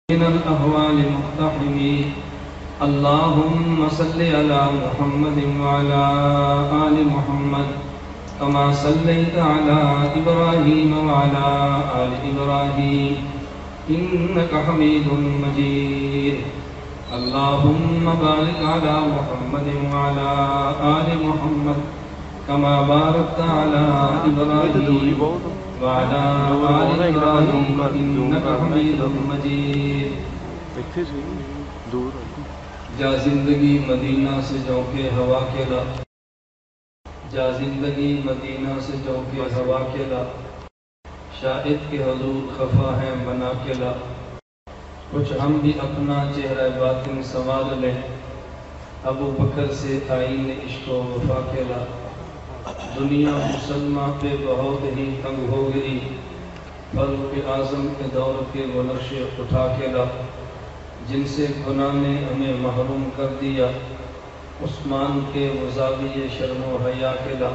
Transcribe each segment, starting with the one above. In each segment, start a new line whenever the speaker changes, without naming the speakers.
من الأهوال مقتحمي اللهم صل على محمد وعلى آل محمد كما صليت على إبراهيم وعلى آل إبراهيم إنك حميد مجيد اللهم بارك على محمد وعلى آل محمد كما باركت على إبراهيم وعلى آل إبراهيم إنك حميد مجيد جا زندگی مدینہ سے جونکے ہوا کے لا جا زندگی مدینہ سے جونکے ہوا کے لا شاہد کے حضور خفا ہے بنا کے لا کچھ ہم بھی اپنا چہرہ باطن سنوار لیں ابو بکر سے آئین عشق و وفا کے لا دنیا مسلمہ پہ بہت ہی تنگ ہو گئی فاروق اعظم کے دور کے وہ نقشے اٹھا کے لا جن سے گناہ نے ہمیں محروم کر دیا عثمان کے وہ زاویے شرم و حیا کے لا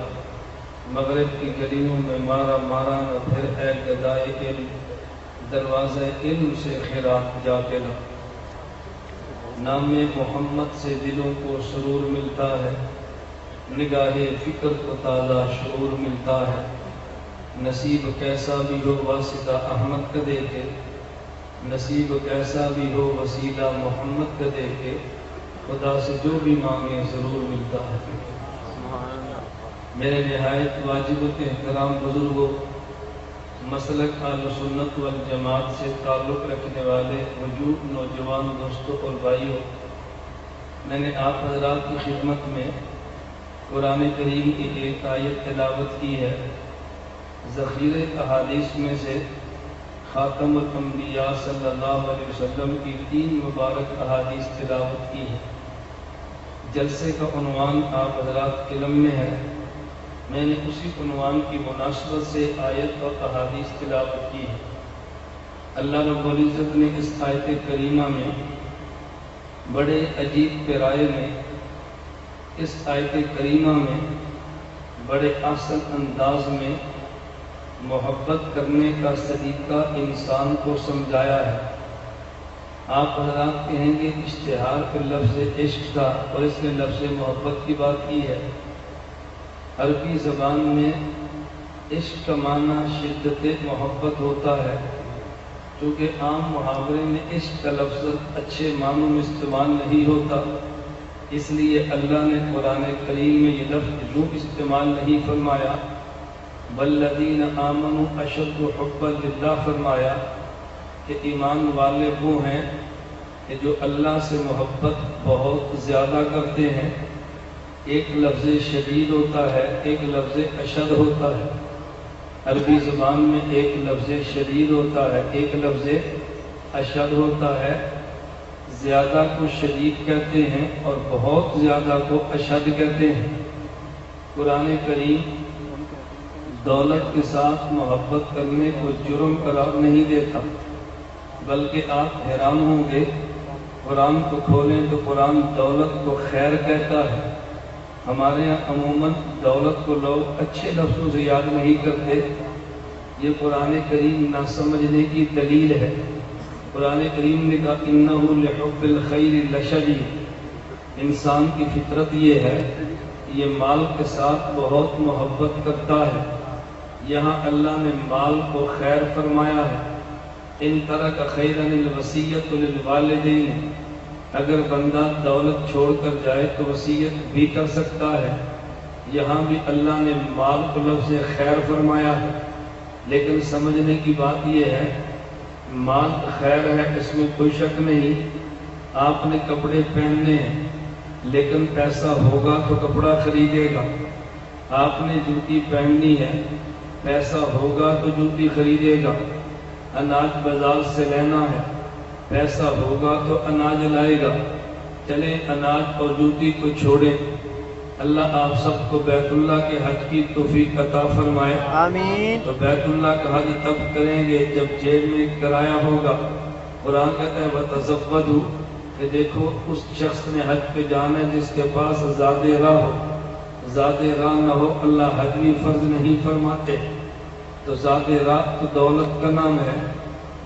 مغرب کی گلیوں میں مارا مارا نہ پھر اے گدائے علم دروازے علم سے خیرات جا کے لا نام محمد سے دلوں کو سرور ملتا ہے نگاہ فکر کو تازہ شعور ملتا ہے نصیب کیسا بھی ہو واسطہ احمد کا دیکھے نصیب کیسا بھی ہو وسیلہ محمد کا دیکھے خدا سے جو بھی مانگے ضرور ملتا ہے میرے نہایت واجب احترام بزرگوں مسلک اہل سنت والجماعت سے تعلق رکھنے والے وجود نوجوان دوستوں اور بھائیوں میں نے آپ حضرات کی خدمت میں قرآن کریم کی ایک آیت تلاوت کی ہے ذخیرے احادیث میں سے خاتم الانبیاء صلی اللہ علیہ وسلم کی 3 مبارک احادیث تلاوت کی ہے جلسے کا عنوان آپ حضرات علم میں ہے میں نے اسی عنوان کی مناسبت سے آیت اور احادیث تلاوت کی ہے اللہ رب العزت نے اس آیت کریمہ میں بڑے عجیب پیرائے میں اس آیت کریمہ میں بڑے احسن انداز میں محبت کرنے کا طریقہ انسان کو سمجھایا ہے آپ حضرات کہیں گے اشتہار کے لفظ عشق تھا اور اس نے لفظ محبت کی بات کی ہے عربی زبان میں عشق کا معنی شدت محبت ہوتا ہے چونکہ عام محاورے میں عشق کا لفظ اچھے معنوں میں استعمال نہیں ہوتا اس لیے اللہ نے قرآن کریم میں یہ لفظ یوں استعمال نہیں فرمایا والذین آمنوا اشد حبا للہ فرمایا کہ ایمان والے وہ ہیں کہ جو اللہ سے محبت بہت زیادہ کرتے ہیں ایک لفظ شدید ہوتا ہے ایک لفظ اشد ہوتا ہے عربی زبان میں ایک لفظ شدید ہوتا ہے ایک لفظ اشد ہوتا ہے زیادہ کو شدید کہتے ہیں اور بہت زیادہ کو اشد کہتے ہیں قرآن کریم دولت کے ساتھ محبت کرنے کو جرم قرار نہیں دیتا بلکہ آپ حیران ہوں گے قرآن کو کھولیں تو قرآن دولت کو خیر کہتا ہے ہمارے یہاں عموماً دولت کو لوگ اچھے لفظوں سے یاد نہیں کرتے یہ قرآن کریم نہ سمجھنے کی دلیل ہے قرآن کریم نے کہا انہ لحب الخیر لشدید انسان کی فطرت یہ ہے یہ مال کے ساتھ بہت محبت کرتا ہے یہاں اللہ نے مال کو خیر فرمایا ہے ان ترک خیرا الوصیۃ للوالدین اگر بندہ دولت چھوڑ کر جائے تو وصیت بھی کر سکتا ہے یہاں بھی اللہ نے مال کو لفظ خیر فرمایا ہے لیکن سمجھنے کی بات یہ ہے مال خیر ہے اس میں کوئی شک نہیں آپ نے کپڑے پہننے ہیں لیکن پیسہ ہوگا تو کپڑا خریدے گا آپ نے جوتی پہننی ہے پیسہ ہوگا تو جوتی خریدے گا اناج بازار سے لینا ہے پیسہ ہوگا تو اناج لائے گا چلے اناج اور جوتی کو چھوڑیں اللہ آپ سب کو بیت اللہ کے حج کی توفیق عطا فرمائے
آمین
تو بیت اللہ کا حج تب کریں گے جب جیب میں کرایہ ہوگا قرآن کہتا ہے وَتَزَوَّدُوا کہ دیکھو اس شخص نے حج پہ جانا ہے جس کے پاس زاد راہ ہو زاد راہ نہ ہو اللہ حج بھی فرض نہیں فرماتے تو زاد راہ تو دولت کا نام ہے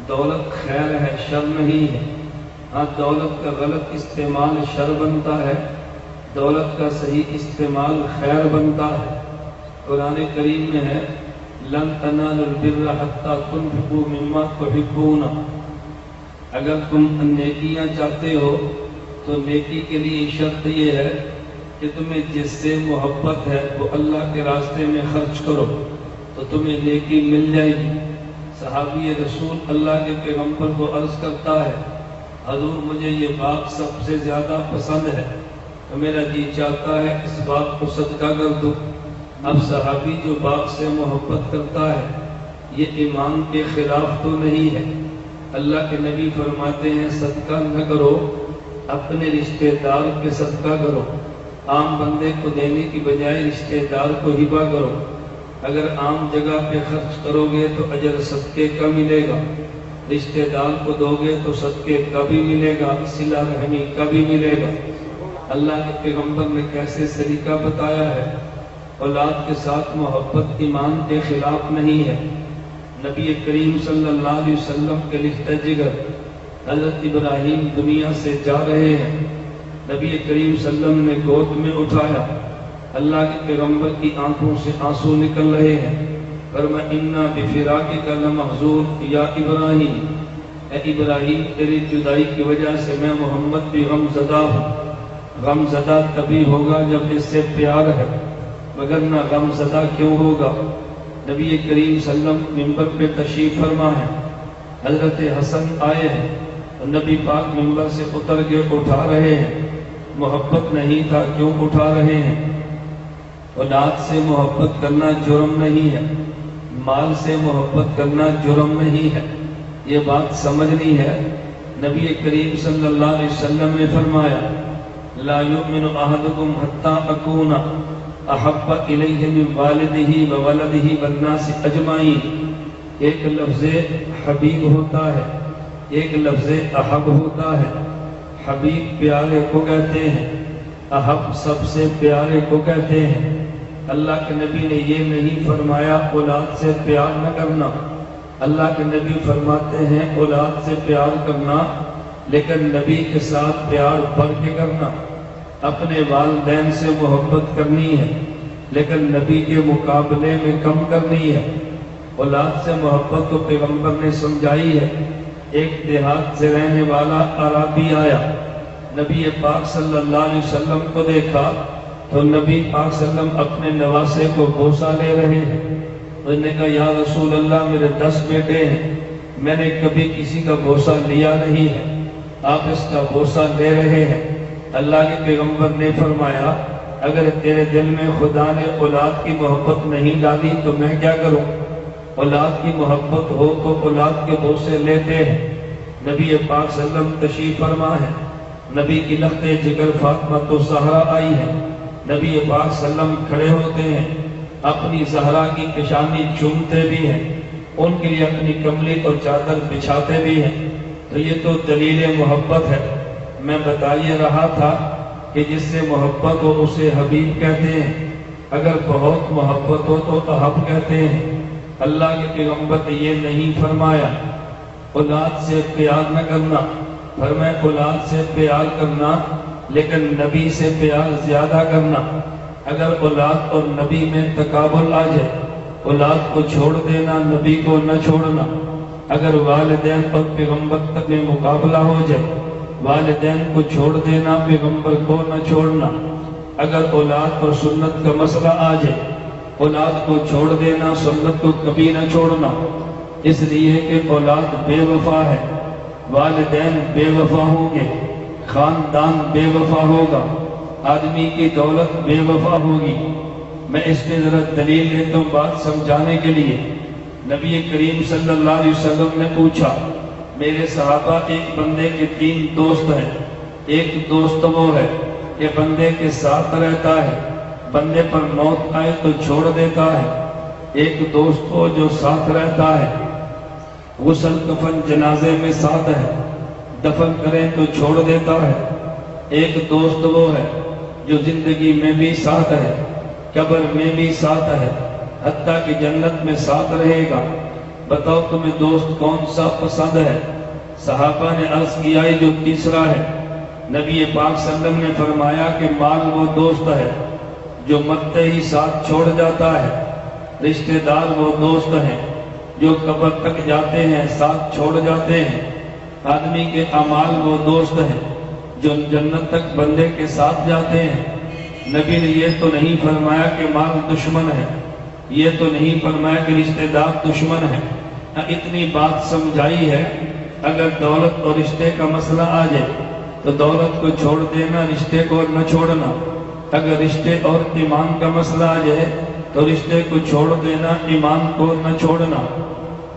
دولت خیر ہے، شر نہیں ہے۔ ہاں دولت کا غلط استعمال شر بنتا ہے، دولت کا صحیح استعمال خیر بنتا ہے۔ قرآن کریم میں ہے لن تنالوا البر حتى تنفقوا مما تحبون۔ اگر تم نیکیاں چاہتے ہو تو نیکی کے لیے شرط یہ ہے کہ تمہیں جس سے محبت ہے وہ اللہ کے راستے میں خرچ کرو تو تمہیں نیکی مل جائے گی۔ صحابی رسول اللہ کے پیغمبر کو عرض کرتا ہے حضور مجھے یہ باغ سب سے زیادہ پسند ہے تو میرا جی چاہتا ہے اس باغ کو صدقہ کر دو۔ اب صحابی جو باغ سے محبت کرتا ہے یہ ایمان کے خلاف تو نہیں ہے۔ اللہ کے نبی فرماتے ہیں صدقہ نہ کرو، اپنے رشتہ دار کے صدقہ کرو، عام بندے کو دینے کی بجائے رشتہ دار کو ہبہ کرو۔ اگر عام جگہ پہ خرچ کرو گے تو اجر صدقے کا ملے گا، رشتہ دار کو دو گے تو صدقے کا بھی ملے گا، صلہ رحمی کا بھی ملے گا۔ اللہ کے پیغمبر نے کیسے سلیقہ بتایا ہے۔ اولاد کے ساتھ محبت ایمان کے خلاف نہیں ہے۔ نبی کریم صلی اللہ علیہ وسلم کے لشتہ جگر حضرت ابراہیم دنیا سے جا رہے ہیں، نبی کریم صلی اللہ علیہ وسلم نے گود میں اٹھایا، اللہ کے پیغمبر کی آنکھوں سے آنسو نکل رہے ہیں، فرمایا انا بفراقک لمحزون یا ابراہیم، اے ابراہیم تیری جدائی کی وجہ سے میں محمد بھی غم زدہ ہوں۔ غم زدہ تبھی ہوگا جب اس سے پیار ہے، مگر نہ غم زدہ کیوں ہوگا۔ نبی کریم صلی اللہ علیہ وسلم منبر پہ تشریف فرما ہے، حضرت حسن آئے ہیں اور نبی پاک منبر سے اتر کے اٹھا رہے ہیں، محبت نہیں تھا کیوں اٹھا رہے ہیں۔ اولاد سے محبت کرنا جرم نہیں ہے، مال سے محبت کرنا جرم نہیں ہے، یہ بات سمجھنی ہے۔ نبی کریم صلی اللہ علیہ وسلم نے فرمایا لا یؤمن احدکم حتی اکون احب الیہ من والدہ وولدہ والناس اجمعین۔ ایک لفظ حبیب ہوتا ہے، ایک لفظ احب ہوتا ہے۔ حبیب پیارے کو کہتے ہیں، احب سب سے پیارے کو کہتے ہیں۔ اللہ کے نبی نے یہ نہیں فرمایا اولاد سے پیار نہ کرنا، اللہ کے نبی فرماتے ہیں اولاد سے پیار کرنا لیکن نبی کے ساتھ پیار بڑھ کے کرنا۔ اپنے والدین سے محبت کرنی ہے لیکن نبی کے مقابلے میں کم کرنی ہے۔ اولاد سے محبت کو پیغمبر نے سمجھائی ہے۔ ایک دیہات سے رہنے والا عربی آیا، نبی پاک صلی اللہ علیہ وسلم کو دیکھا تو نبی پاک صلی اللہ علیہ وسلم اپنے نواسے کو بوسہ لے رہے ہیں۔ انہوں نے کہا یا رسول اللہ میرے 10 بیٹے ہیں، میں نے کبھی کسی کا بوسہ لیا نہیں ہے، آپ اس کا بوسہ لے رہے ہیں۔ اللہ کے پیغمبر نے فرمایا اگر تیرے دل میں خدا نے اولاد کی محبت نہیں ڈالی تو میں کیا کروں۔ اولاد کی محبت ہو تو اولاد کے بوسے لیتے ہیں۔ نبی پاک صلی اللہ علیہ وسلم تشریف فرما ہے، نبی کی لخت جگر فاطمہ تو زہرا آئی ہے، نبی پاک صلی اللہ علیہ وسلم کھڑے ہوتے ہیں، اپنی زہرا کی پیشانی چومتے بھی ہیں، ان کے لیے اپنی کملی اور چادر بچھاتے بھی ہیں۔ تو یہ تو دلیل محبت ہے۔ میں بتا یہ رہا تھا کہ جس سے محبت ہو اسے حبیب کہتے ہیں، اگر بہت محبت ہو تو احب کہتے ہیں۔ اللہ کے پیغمبر نے یہ نہیں فرمایا اولاد سے پیار نہ کرنا، فرمایا اولاد سے پیار کرنا لیکن نبی سے پیار زیادہ کرنا۔ اگر اولاد اور نبی میں تقابل آ جائے، اولاد کو چھوڑ دینا نبی کو نہ چھوڑنا۔ اگر والدین اور پیغمبر تک میں مقابلہ ہو جائے، والدین کو چھوڑ دینا پیغمبر کو نہ چھوڑنا۔ اگر اولاد اور سنت کا مسئلہ آ جائے، اولاد کو چھوڑ دینا سنت کو کبھی نہ چھوڑنا، اس لیے کہ اولاد بے وفا ہے، والدین بے وفا ہوں گے، خاندان بے وفا ہوگا، آدمی کی دولت بے وفا ہوگی۔ میں اس میں ذرا دلیل لیتا ہوں بات سمجھانے کے لیے۔ نبی کریم صلی اللہ علیہ وسلم نے پوچھا میرے صحابہ ایک بندے کے 3 دوست ہیں، ایک دوست وہ ہے کہ بندے کے ساتھ رہتا ہے، بندے پر موت آئے تو چھوڑ دیتا ہے، ایک دوست وہ جو ساتھ رہتا ہے، غسل کفن جنازے میں ساتھ ہے، دفن کریں تو چھوڑ دیتا ہے، ایک دوست وہ ہے جو زندگی میں بھی ساتھ ہے، قبر میں بھی ساتھ ہے، حتیٰ کہ جنت میں ساتھ رہے گا۔ بتاؤ تمہیں دوست کون سا پسند ہے؟ صحابہ نے عرض کیا جو تیسرا ہے۔ نبی پاک صلی اللہ علیہ وسلم نے فرمایا کہ مال وہ دوست ہے جو مرتے ہی ساتھ چھوڑ جاتا ہے، رشتہ دار وہ دوست ہیں جو قبر تک جاتے ہیں ساتھ چھوڑ جاتے ہیں، آدمی کے اعمال وہ دوست ہیں جو جنت تک بندے کے ساتھ جاتے ہیں۔ نبی نے یہ تو نہیں فرمایا کہ مال دشمن ہے، یہ تو نہیں فرمایا کہ رشتہ دار دشمن ہے، اتنی بات سمجھائی ہے اگر دولت اور رشتے کا مسئلہ آ جائے تو دولت کو چھوڑ دینا، رشتے کو نہ چھوڑنا، اگر رشتے اور ایمان کا مسئلہ آ جائے تو رشتے کو چھوڑ دینا، ایمان کو نہ چھوڑنا۔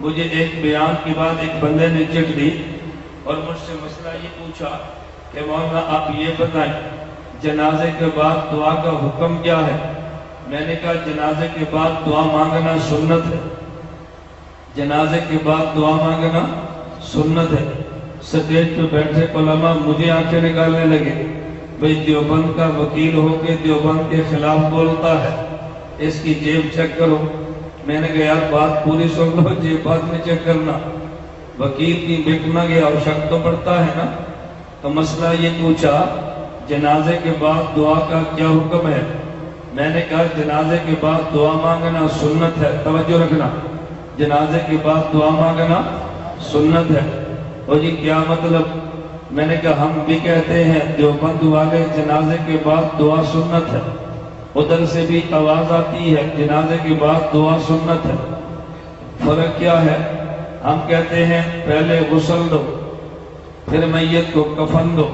مجھے ایک بیان کے بعد ایک بندے نے چٹ دی اور مجھ سے مسئلہ یہ پوچھا کہ مولانا آپ یہ بتائیں جنازے کے بعد دعا کا حکم کیا ہے؟ میں نے کہا جنازے کے بعد دعا مانگنا سنت ہے، جنازے کے بعد دعا مانگنا سنت ہے۔ سٹیج پہ بیٹھے علماء مجھے آنکھیں نکالنے لگے، بھئی دیوبند کا وکیل ہو کے دیوبند کے خلاف بولتا ہے، اس کی جیب چیک کرو۔ میں نے کہا یار بات پوری سن لو، جیب بعد میں چیک کرنا، وکیل کی بک نہ گیا اور شک تو پڑتا ہے نا۔ تو مسئلہ یہ پوچھا جنازے کے بعد دعا کا کیا حکم ہے؟ میں نے کہا جنازے کے بعد دعا مانگنا سنت ہے، توجہ رکھنا، جنازے کے بعد دعا مانگنا سنت ہے۔ اور جی کیا مطلب؟ میں نے کہا ہم بھی کہتے ہیں دیوبند والے جنازے کے بعد دعا سنت ہے، ادھر سے بھی آواز آتی ہے جنازے کے بعد دعا سنت ہے۔ فرق کیا ہے؟ ہم کہتے ہیں پہلے غسل دو، پھر میت کو کفن دو،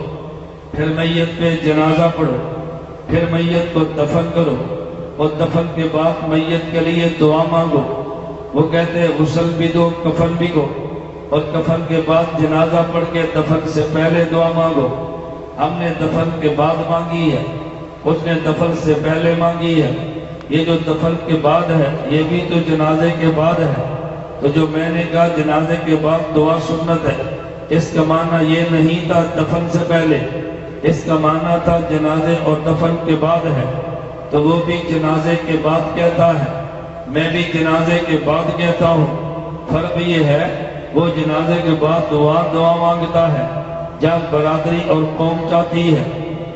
پھر میت پہ جنازہ پڑھو، پھر میت کو دفن کرو، اور دفن کے بعد میت کے لیے دعا مانگو۔ وہ کہتے ہیں غسل بھی دو کفن بھی دو، اور کفن کے بعد جنازہ پڑھ کے دفن سے پہلے دعا مانگو۔ ہم نے دفن کے بعد مانگی ہے، اس نے دفن سے پہلے مانگی ہے۔ یہ جو دفن کے بعد ہے یہ بھی تو جنازے کے بعد ہے۔ تو جو میں نے کہا جنازے کے بعد دعا سنت ہے، اس کا معنی یہ نہیں تھا دفن سے پہلے، اس کا معنی تھا جنازے اور دفن کے بعد ہے۔ تو وہ بھی جنازے کے بعد کہتا ہے، میں بھی جنازے کے بعد کہتا ہوں۔ فرق یہ ہے وہ جنازے کے بعد دعا مانگتا ہے جب برادری اور قوم چاہتی ہے،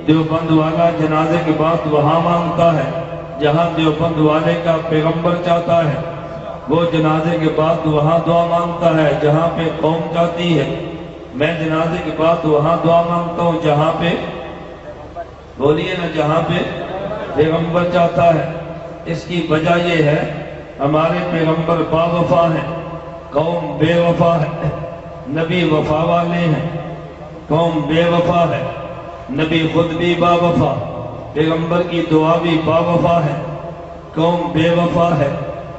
دیوبند والا جنازے کے بعد وہاں مانگتا ہے جہاں دیوبند والے کا پیغمبر چاہتا ہے، وہ جنازے کے بعد وہاں دعا مانگتا ہے جہاں پہ قوم چاہتی ہے۔ میں جنازے کے بعد وہاں دعا مانگتا ہوں جہاں پہ، بولیے نا، جہاں پہ پیغمبر چاہتا ہے۔ اس کی وجہ یہ ہے ہمارے پیغمبر با وفا ہیں، قوم بے وفا ہے۔ نبی وفا والے ہیں، قوم بے وفا ہے۔ نبی خود بھی با وفا، پیغمبر کی دعا بھی با وفا ہے۔ قوم بے وفا ہے،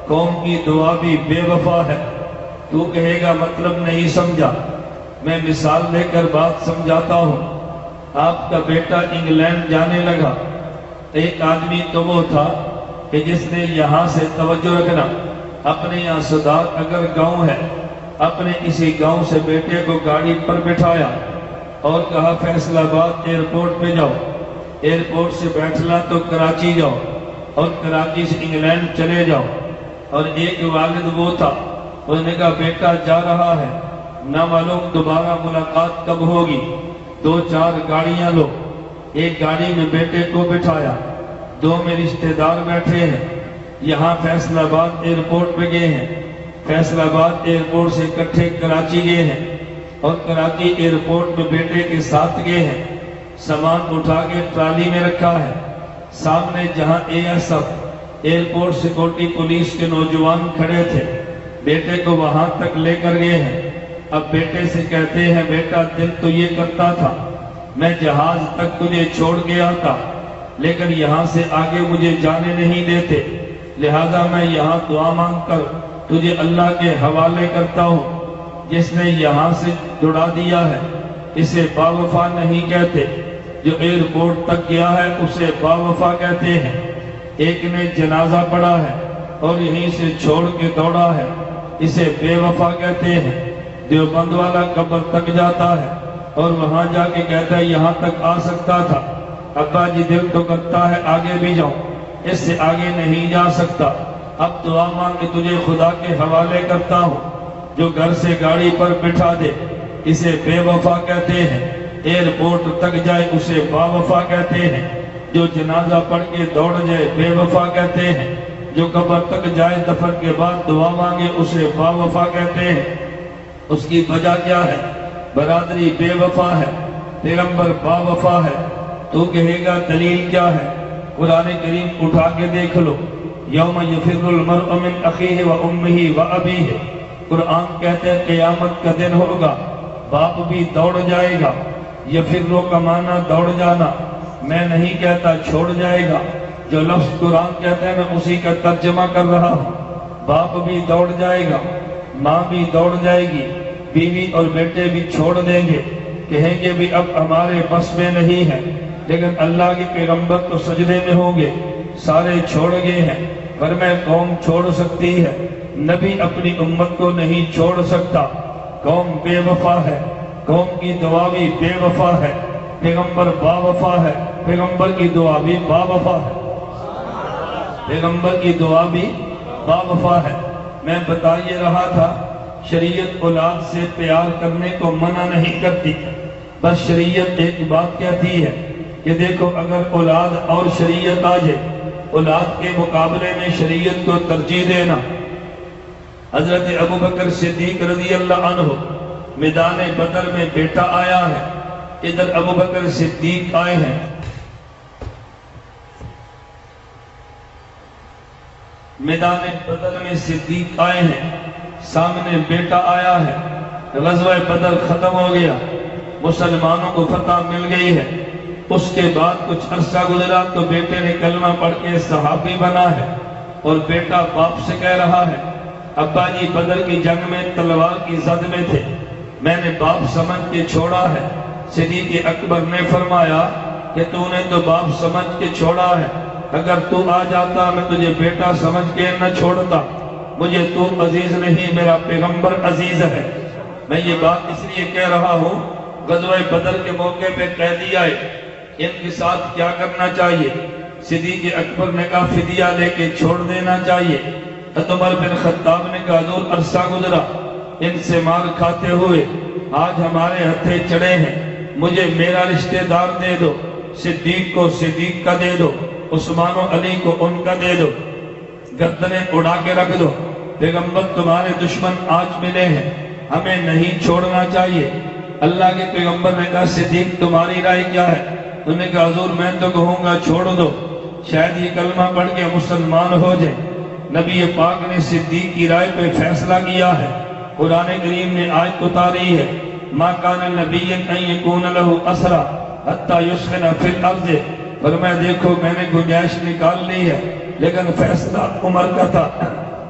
قوم کی دعا بھی بے وفا ہے۔ تو کہے گا مطلب نہیں سمجھا، میں مثال لے کر بات سمجھاتا ہوں۔ آپ کا بیٹا انگلینڈ جانے لگا، ایک آدمی تو وہ تھا کہ جس نے یہاں سے، توجہ رکھنا، اپنے یہاں صدارت اگر گاؤں ہے، اپنے کسی گاؤں سے بیٹے کو گاڑی پر بٹھایا اور کہا فیصل آباد ایئرپورٹ پہ جاؤ، ایئرپورٹ سے بیٹھنا تو کراچی جاؤ، اور کراچی سے انگلینڈ چلے جاؤ۔ اور ایک والد وہ تھا، اس نے کہا بیٹا جا رہا ہے، نہ معلوم دوبارہ ملاقات کب ہوگی، 2-4 گاڑیاں لو۔ ایک گاڑی میں بیٹے کو بٹھایا، 2 میں رشتہ دار بیٹھے ہیں، یہاں فیصل آباد ایئرپورٹ پہ گئے ہیں، فیصل آباد ایئرپورٹ سے اکٹھے کراچی گئے ہیں، اور کراچی ایئرپورٹ میں بیٹے کے ساتھ گئے ہیں۔ سامان اٹھا کے ٹرالی میں رکھا ہے، سامنے جہاں ASF ایئرپورٹ سیکورٹی پولیس کے نوجوان کھڑے تھے، بیٹے کو وہاں تک لے کر گئے ہیں۔ اب بیٹے سے کہتے ہیں بیٹا دل تو یہ کرتا تھا میں جہاز تک تجھے چھوڑ گیا تھا، لیکن یہاں سے آگے مجھے جانے نہیں دیتے، لہذا میں یہاں دعا مانگ کر تجھے اللہ کے حوالے کرتا ہوں۔ جس نے یہاں سے جڑا دیا ہے اسے با وفا نہیں کہتے، جو ایئرپورٹ تک گیا ہے اسے با وفا کہتے ہیں۔ ایک نے جنازہ پڑھا ہے اور یہیں سے چھوڑ کے دوڑا ہے، اسے بے وفا کہتے ہیں۔ دیوبند والا قبر تک جاتا ہے اور وہاں جا کے کہتا ہے یہاں تک آ سکتا تھا، ابا جی دل تو کرتا ہے آگے بھی جاؤں، اس سے آگے نہیں جا سکتا، اب دعا مانگ کے تجھے خدا کے حوالے کرتا ہوں۔ جو گھر سے گاڑی پر بٹھا دے اسے بے وفا کہتے ہیں، ایئرپورٹ تک جائے اسے با وفا کہتے ہیں، جو جنازہ پڑھ کے دوڑ جائے بے وفا کہتے ہیں، جو قبر تک جائے دفن کے بعد دعا مانگے اسے با وفا کہتے ہیں۔ اس کی وجہ کیا ہے؟ برادری بے وفا ہے، پیغمبر با وفا ہے۔ تو کہے گا دلیل کیا ہے؟ قرآن کریم اٹھا کے دیکھ لو، یوم یفر المرء من اخیہ و امہ و ابیہ، قرآن کہتے ہیں قیامت کا دن ہوگا، باپ بھی دوڑ جائے گا۔ یفرو کا معنی دوڑ جانا، میں نہیں کہتا چھوڑ جائے گا، جو لفظ قرآن کہتے ہیں میں اسی کا ترجمہ کر رہا ہوں۔ باپ بھی دوڑ جائے گا، ماں بھی دوڑ جائے گی، بیوی اور بیٹے بھی چھوڑ دیں گے، کہیں گے بھی اب ہمارے بس میں نہیں ہے۔ لیکن اللہ کے پیغمبر تو سجدے میں ہوں گے، سارے چھوڑ گئے ہیں، پر میں قوم چھوڑ سکتی ہے، نبی اپنی امت کو نہیں چھوڑ سکتا۔ قوم بے وفا ہے، قوم کی دعا بھی بے وفا ہے، پیغمبر با وفا ہے، پیغمبر کی دعا بھی با وفا ہے، پیغمبر کی دعا بھی با وفا ہے۔ میں بتا یہ رہا تھا شریعت اولاد سے پیار کرنے کو منع نہیں کرتی، بس شریعت ایک بات کہتی ہے کہ دیکھو اگر اولاد اور شریعت آ جائے، اولاد کے مقابلے میں شریعت کو ترجیح دینا۔ حضرت ابوبکر صدیق رضی اللہ عنہ میدان بدر میں بیٹا آیا ہے، ادھر ابوبکر صدیق آئے ہیں، میدان بدر میں صدیق آئے ہیں، سامنے بیٹا آیا ہے، غزوہ بدر ختم ہو گیا، مسلمانوں کو فتح مل گئی ہے۔ اس کے بعد کچھ عرصہ گزرا تو بیٹے نے کلمہ پڑھ کے صحابی بنا ہے، اور بیٹا باپ سے کہہ رہا ہے ابا جی بدر کی جنگ میں تلوار کی زد میں تھے، میں نے باپ سمجھ کے چھوڑا ہے۔ صدیق اکبر نے فرمایا کہ تو نے تو باپ سمجھ کے چھوڑا ہے، اگر تو آ جاتا میں تجھے بیٹا سمجھ کے نہ چھوڑتا، مجھے تو عزیز نہیں میرا پیغمبر عزیز ہے۔ میں یہ بات اس لیے کہہ رہا ہوں، غزوہ بدر کے موقع پہ قیدی آئے، ان کے ساتھ کیا کرنا چاہیے؟ صدیق اکبر نے کہا فدیہ لے کے چھوڑ دینا چاہیے۔ عمر بن خطاب نے کہا حضور عرصہ گزرا ان سے مار کھاتے ہوئے، آج ہمارے ہتھے چڑھے ہیں، مجھے میرا رشتہ دار دے دو، صدیق کو صدیق کا دے دو، عثمان و علی کو ان کا دے دو، گردنیں اڑا کے رکھ دو، پیغمبر تمہارے دشمن آج ملے ہیں، ہمیں نہیں چھوڑنا چاہیے۔ اللہ کے پیغمبر نے کہا صدیق تمہاری رائے کیا ہے؟ انہوں نے کہا حضور میں تو کہوں گا چھوڑ دو، شاید یہ کلمہ پڑھ کے مسلمان ہو جائے۔ نبی پاک نے صدیق کی رائے پہ فیصلہ کیا ہے، قرآن کریم نے آیت اتاری ہے ما کان نبی ان یکون لہ اسرا حتی یسخن فی الارض، فرمایا دیکھو میں نے گنجائش نکال لی ہے، لیکن فیصلہ عمر کا تھا۔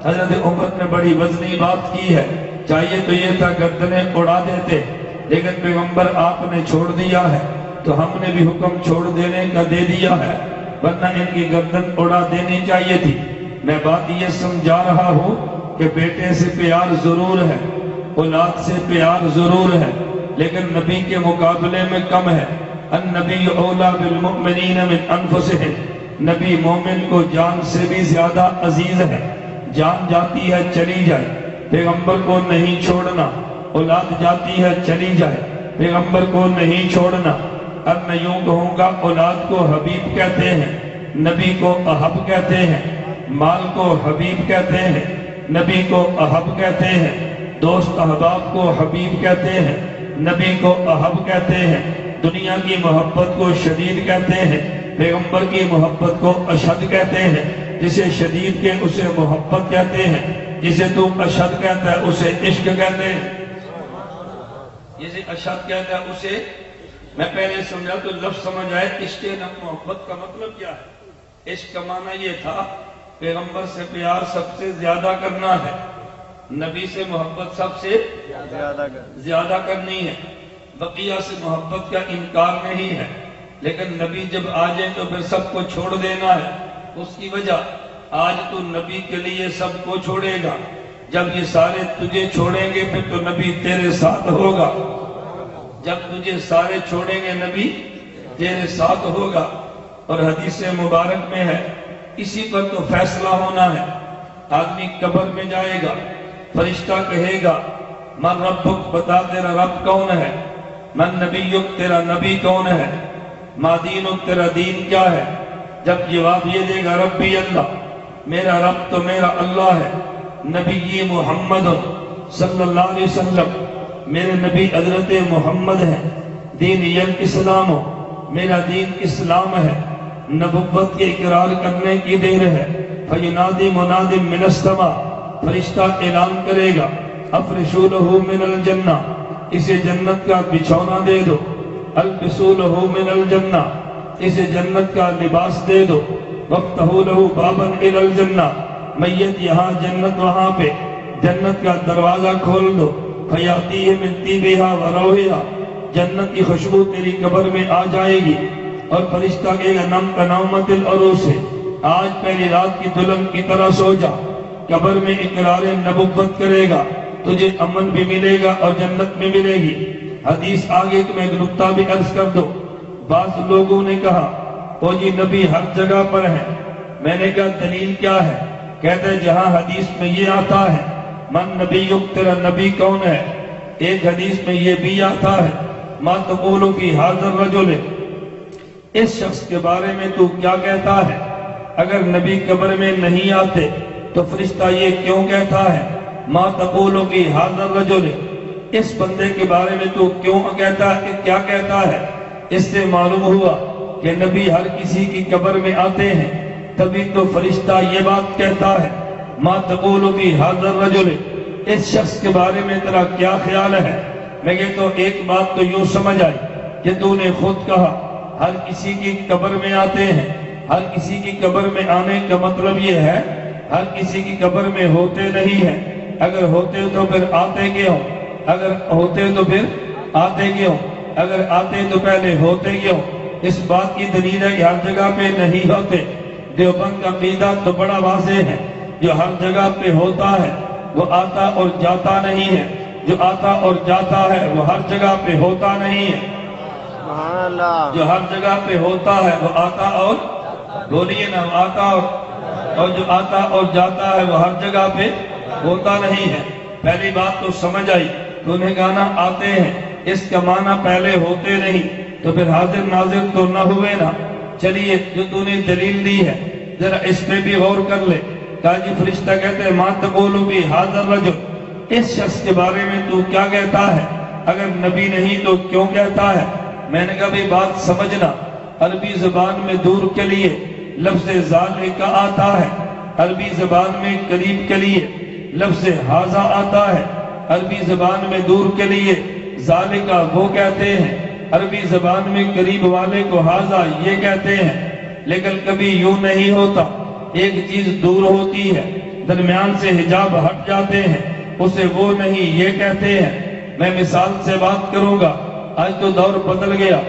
حضرت عمر نے بڑی وزنی بات کی ہے، چاہیے تو یہ تھا گردنیں اڑا دیتے، لیکن پیغمبر آپ نے چھوڑ دیا ہے تو ہم نے بھی حکم چھوڑ دینے کا دے دیا ہے، ورنہ ان کی گردن اڑا دینی چاہیے تھی۔ میں بات یہ سمجھا رہا ہوں کہ بیٹے سے پیار ضرور ہے، اولاد سے پیار ضرور ہے، لیکن نبی کے مقابلے میں کم ہے۔ النبی اولا بالمؤمنین من انفسہم، نبی مومن کو جان سے بھی زیادہ عزیز ہے، جان جاتی ہے چلی جائے، پیغمبر کو نہیں چھوڑنا، اولاد جاتی ہے چلی جائے، پیغمبر کو نہیں چھوڑنا۔ اب میں یوں کہوں گا اولاد کو حبیب کہتے ہیں، نبی کو احب کہتے ہیں، مال کو حبیب کہتے ہیں، نبی کو احب کہتے ہیں، دوست احباب کو حبیب کہتے ہیں، نبی کو احب کہتے ہیں، دنیا کی محبت کو شدید کہتے ہیں، پیغمبر کی محبت کو اشد کہتے ہیں، جسے شدید کے اسے محبت کہتے ہیں، جسے تو اشد کہتا ہے اسے عشق کہتے ہیں، جسے اشد کہتا ہے اسے، میں پہلے سمجھا تو لفظ سمجھ آئے عشق محبت کا مطلب کیا ہے؟ عشق کا معنی یہ تھا پیغمبر سے پیار سب سے زیادہ کرنا ہے، نبی سے محبت سب سے زیادہ کرنی ہے، بقیہ سے محبت کا انکار نہیں ہے، لیکن نبی جب آ جائے تو پھر سب کو چھوڑ دینا ہے۔ اس کی وجہ آج تو نبی کے لیے سب کو چھوڑے گا، جب یہ سارے تجھے چھوڑیں گے پھر تو نبی تیرے ساتھ ہوگا، جب تجھے سارے چھوڑیں گے نبی تیرے ساتھ ہوگا۔ اور حدیث مبارک میں ہے اسی پر تو فیصلہ ہونا ہے، آدمی قبر میں جائے گا، فرشتہ کہے گا من ربک، بتا تیرا رب کون ہے، من نبیک، تیرا نبی کون ہے، ما دینک، تیرا دین کیا ہے۔ جب جواب یہ دے گا ربی اللہ، میرا رب تو میرا اللہ ہے، نبی محمد صلی اللہ علیہ وسلم، میرے نبی حضرت محمد ہیں، دین اسلام، میرا دین اسلام ہے، نبوت کے اقرار کرنے کی دیر ہے۔ فینادی مناد من السماء، فرشتہ اعلان کرے گا افرشوا لہ من الجنہ، اسے جنت کا بچھونا دے دو، البسوا لہ من الجنہ، اسے جنت کا لباس دے دو، وافتحوا لہ بابا الی الجنہ، میت یہاں جنت وہاں پہ، جنت کا دروازہ کھول دو، فیاتیہ من طیبہا و روحہا، جنت کی خوشبو تیری قبر میں آ جائے گی۔ اور فرشتہ کہے گا نم کنومت العروس، آج پہلی رات کی دلہن کی طرح سو جا، قبر میں اقرار نبوت کرے گا، تجھے امن بھی ملے گا اور جنت میں ملے گی۔ حدیث آگے تمہیں ایک نکتہ بھی عرض کر دو۔ بعض لوگوں نے کہا او جی نبی ہر جگہ پر ہے، میں نے کہا دلیل کیا ہے؟ کہتے ہیں جہاں حدیث میں یہ آتا ہے من نبیک، تیرا نبی کون ہے، ایک حدیث میں یہ بھی آتا ہے ما تقول فی ھذا الرجل، اس شخص کے بارے میں تو کیا کہتا ہے۔ اگر نبی قبر میں نہیں آتے تو فرشتہ یہ کیوں کہتا ہے ما تقول فی ھذا الرجل، اس بندے کے بارے میں تو کیوں کہتا ہے، کیا کہتا ہے۔ اس سے معلوم ہوا کہ نبی ہر کسی کی قبر میں آتے ہیں، تبھی تو فرشتہ یہ بات کہتا ہے ما تقول فی ھذا الرجل، اس شخص کے بارے میں تیرا کیا خیال ہے۔ میں کہ تو ایک بات تو یوں سمجھ آئی کہ تو نے خود کہا ہر کسی کی قبر میں آتے ہیں، ہر کسی کی قبر میں آنے کا مطلب یہ ہے ہر کسی کی قبر میں ہوتے نہیں ہیں، اگر ہوتے تو پھر آتے کیوں، اگر ہوتے تو پھر آتے کیوں، اگر آتے تو پہلے ہوتے کیوں۔ اس بات کی دلیل ہے کہ ہر جگہ پہ نہیں ہوتے۔ دیوبند کا عقیدہ تو بڑا واضح ہے، جو ہر جگہ پہ ہوتا ہے وہ آتا اور جاتا نہیں ہے، جو آتا اور جاتا ہے وہ ہر جگہ پہ ہوتا نہیں ہے۔ سبحان اللہ۔ جو ہر جگہ پہ ہوتا ہے وہ آتا اور، بولیے نا، آتا اور جو آتا اور جاتا ہے وہ ہر جگہ پہ ہوتا نہیں ہے۔ پہلی بات تو سمجھ آئی، تو نے کہا نا آتے ہیں، اس کا معنی پہلے ہوتے نہیں، تو پھر حاضر ناظر تو نہ ہوئے نا۔ چلیے جو تو نے دلیل دی ہے ذرا اس پہ بھی غور کر لے۔ کہا جی فرشتہ کہتے ہیں ما تقول فی ھذا الرجل، اس شخص کے بارے میں تو کیا کہتا ہے، اگر نبی نہیں تو کیوں کہتا ہے۔ میں نے کہا بھی بات سمجھنا، عربی زبان میں دور کے لیے لفظ ذالک آتا ہے، عربی زبان میں قریب کے لیے لفظ ھذا آتا ہے، عربی زبان میں دور کے لیے ذالک وہ کہتے ہیں، عربی زبان میں قریب والے کو ھذا یہ کہتے ہیں۔ لیکن کبھی یوں نہیں ہوتا، ایک چیز دور ہوتی ہے، درمیان سے حجاب ہٹ جاتے ہیں، اسے وہ نہیں یہ کہتے ہیں۔ میں مثال سے بات کروں گا، آج تو دور بدل گیا،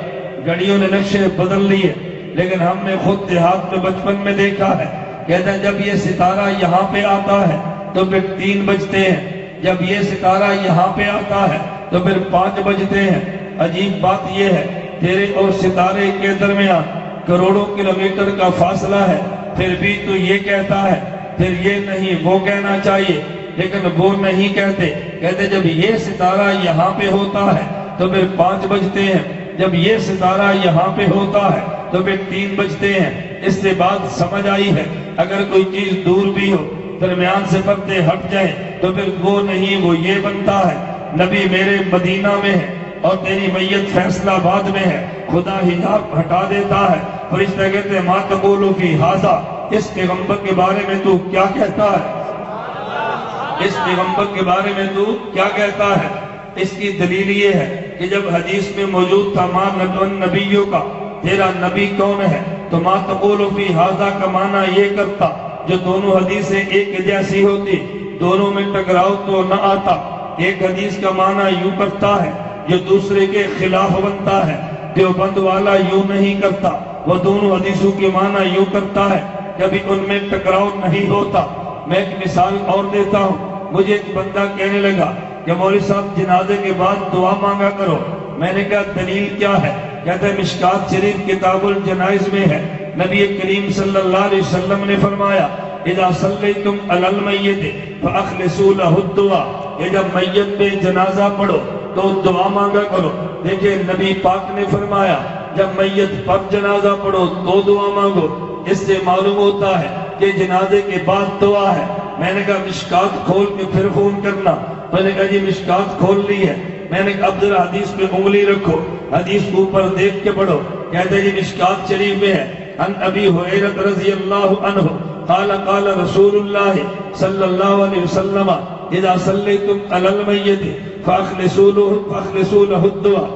گھڑیوں نے نقشے بدل لیے، لیکن ہم نے خود دیہات میں بچپن میں دیکھا ہے، کہتے ہیں جب یہ ستارہ یہاں پہ آتا ہے تو پھر 3 بجتے ہیں، جب یہ ستارہ یہاں پہ آتا ہے تو پھر 5 بجتے ہیں۔ عجیب بات یہ ہے تیرے اور ستارے کے درمیان کروڑوں کلومیٹر کا فاصلہ ہے، پھر بھی تو یہ کہتا ہے، پھر یہ نہیں وہ کہنا چاہیے، لیکن وہ نہیں کہتے، کہتے جب یہ ستارہ یہاں پہ ہوتا ہے تو پھر 5 بجتے ہیں، جب یہ ستارہ یہاں پہ ہوتا ہے تو پھر 3 بجتے ہیں۔ اس سے بات سمجھ آئی ہے، اگر کوئی چیز دور بھی ہو، درمیان سے پردے ہٹ جائیں تو پھر وہ نہیں وہ یہ بنتا ہے۔ نبی میرے مدینہ میں ہے اور تیری میت فیصلہ آباد میں ہے، خدا حجاب ہٹا دیتا ہے۔ فرشتہ کہتے ہیں ما تقول فی ھذا، اس پیغمبر کے بارے میں تو کیا کہتا ہے، اس پیغمبر کے بارے میں تو کیا کہتا ہے۔ اس کی دلیل یہ ہے کہ جب حدیث میں موجود تھا ما نبیوں کا، تیرا نبی کون ہے، تو ما تقول فی ھذا کا معنی یہ کرتا، جو دونوں حدیثیں ایک جیسی ہوتی دونوں میں ٹکراؤ تو نہ آتا۔ ایک حدیث کا معنی یوں کرتا ہے جو دوسرے کے خلاف بنتا ہے، دیوبند والا یوں نہیں کرتا، وہ دونوں حدیثوں کے معنی یوں کرتا ہے، کبھی ان میں ٹکراؤ نہیں ہوتا۔ میں ایک مثال اور دیتا ہوں، مجھے ایک بندہ کہنے لگا کہ مولوی صاحب جنازے کے بعد دعا مانگا کرو۔ میں نے کہا دلیل کیا ہے؟ کہتے ہیں مشکات شریف کتاب الجنائز میں ہے، نبی کریم صلی اللہ علیہ وسلم نے فرمایا اذا صلیتم علی المیت فاخلصوا له الدعاء، کہ جب میت پہ جنازہ پڑھو تو دعا مانگا کرو۔ دیکھیں نبی پاک نے فرمایا جب میت پر جنازہ پڑھو تو دعا مانگو۔ اس سے معلوم ہوتا ہے کہ جنازے کے بعد دعا ہے۔ میں نے کہا مشکات کھول کے پھر فون کرنا، میں نے کہا جی مشکات کھول لی ہے۔ میں نے کہا اب ذرا حدیث پہ انگلی رکھو، حدیث کو اوپر دیکھ کے پڑھو۔ کہتے جی مشکات شریف میں ہے عن ابی ہریرہ رضی اللہ عنہ قال قال رسول اللہ صلی اللہ علیہ وسلم اذا صلیتم علی المیت فاخلصوا له الدعاء۔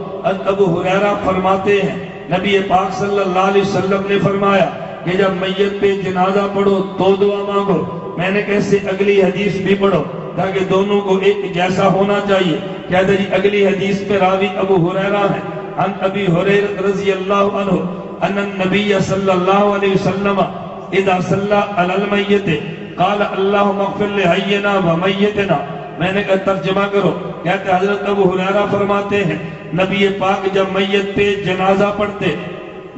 ابو ہریرہ فرماتے ہیں نبی پاک صلی اللہ علیہ وسلم نے فرمایا کہ جب میت پہ جنازہ پڑھو تو دعا مانگو۔ میں نے کیسے اگلی حدیث بھی پڑھو تاکہ دونوں کو ایک جیسا ہونا چاہیے۔ کہتے جی اگلی حدیث میں راوی ابو ہریرہ ہے عن ابی ہریرہ رضی اللہ عنہ ان النبی صلی اللہ علیہ وسلم اذا صلی علی المیت قال اللہم اغفر لحینا ومیتنا۔ میں نے کہا ترجمہ کرو۔ کہتے حضرت ابو ہریرہ فرماتے ہیں نبی پاک جب میت پہ جنازہ پڑھتے،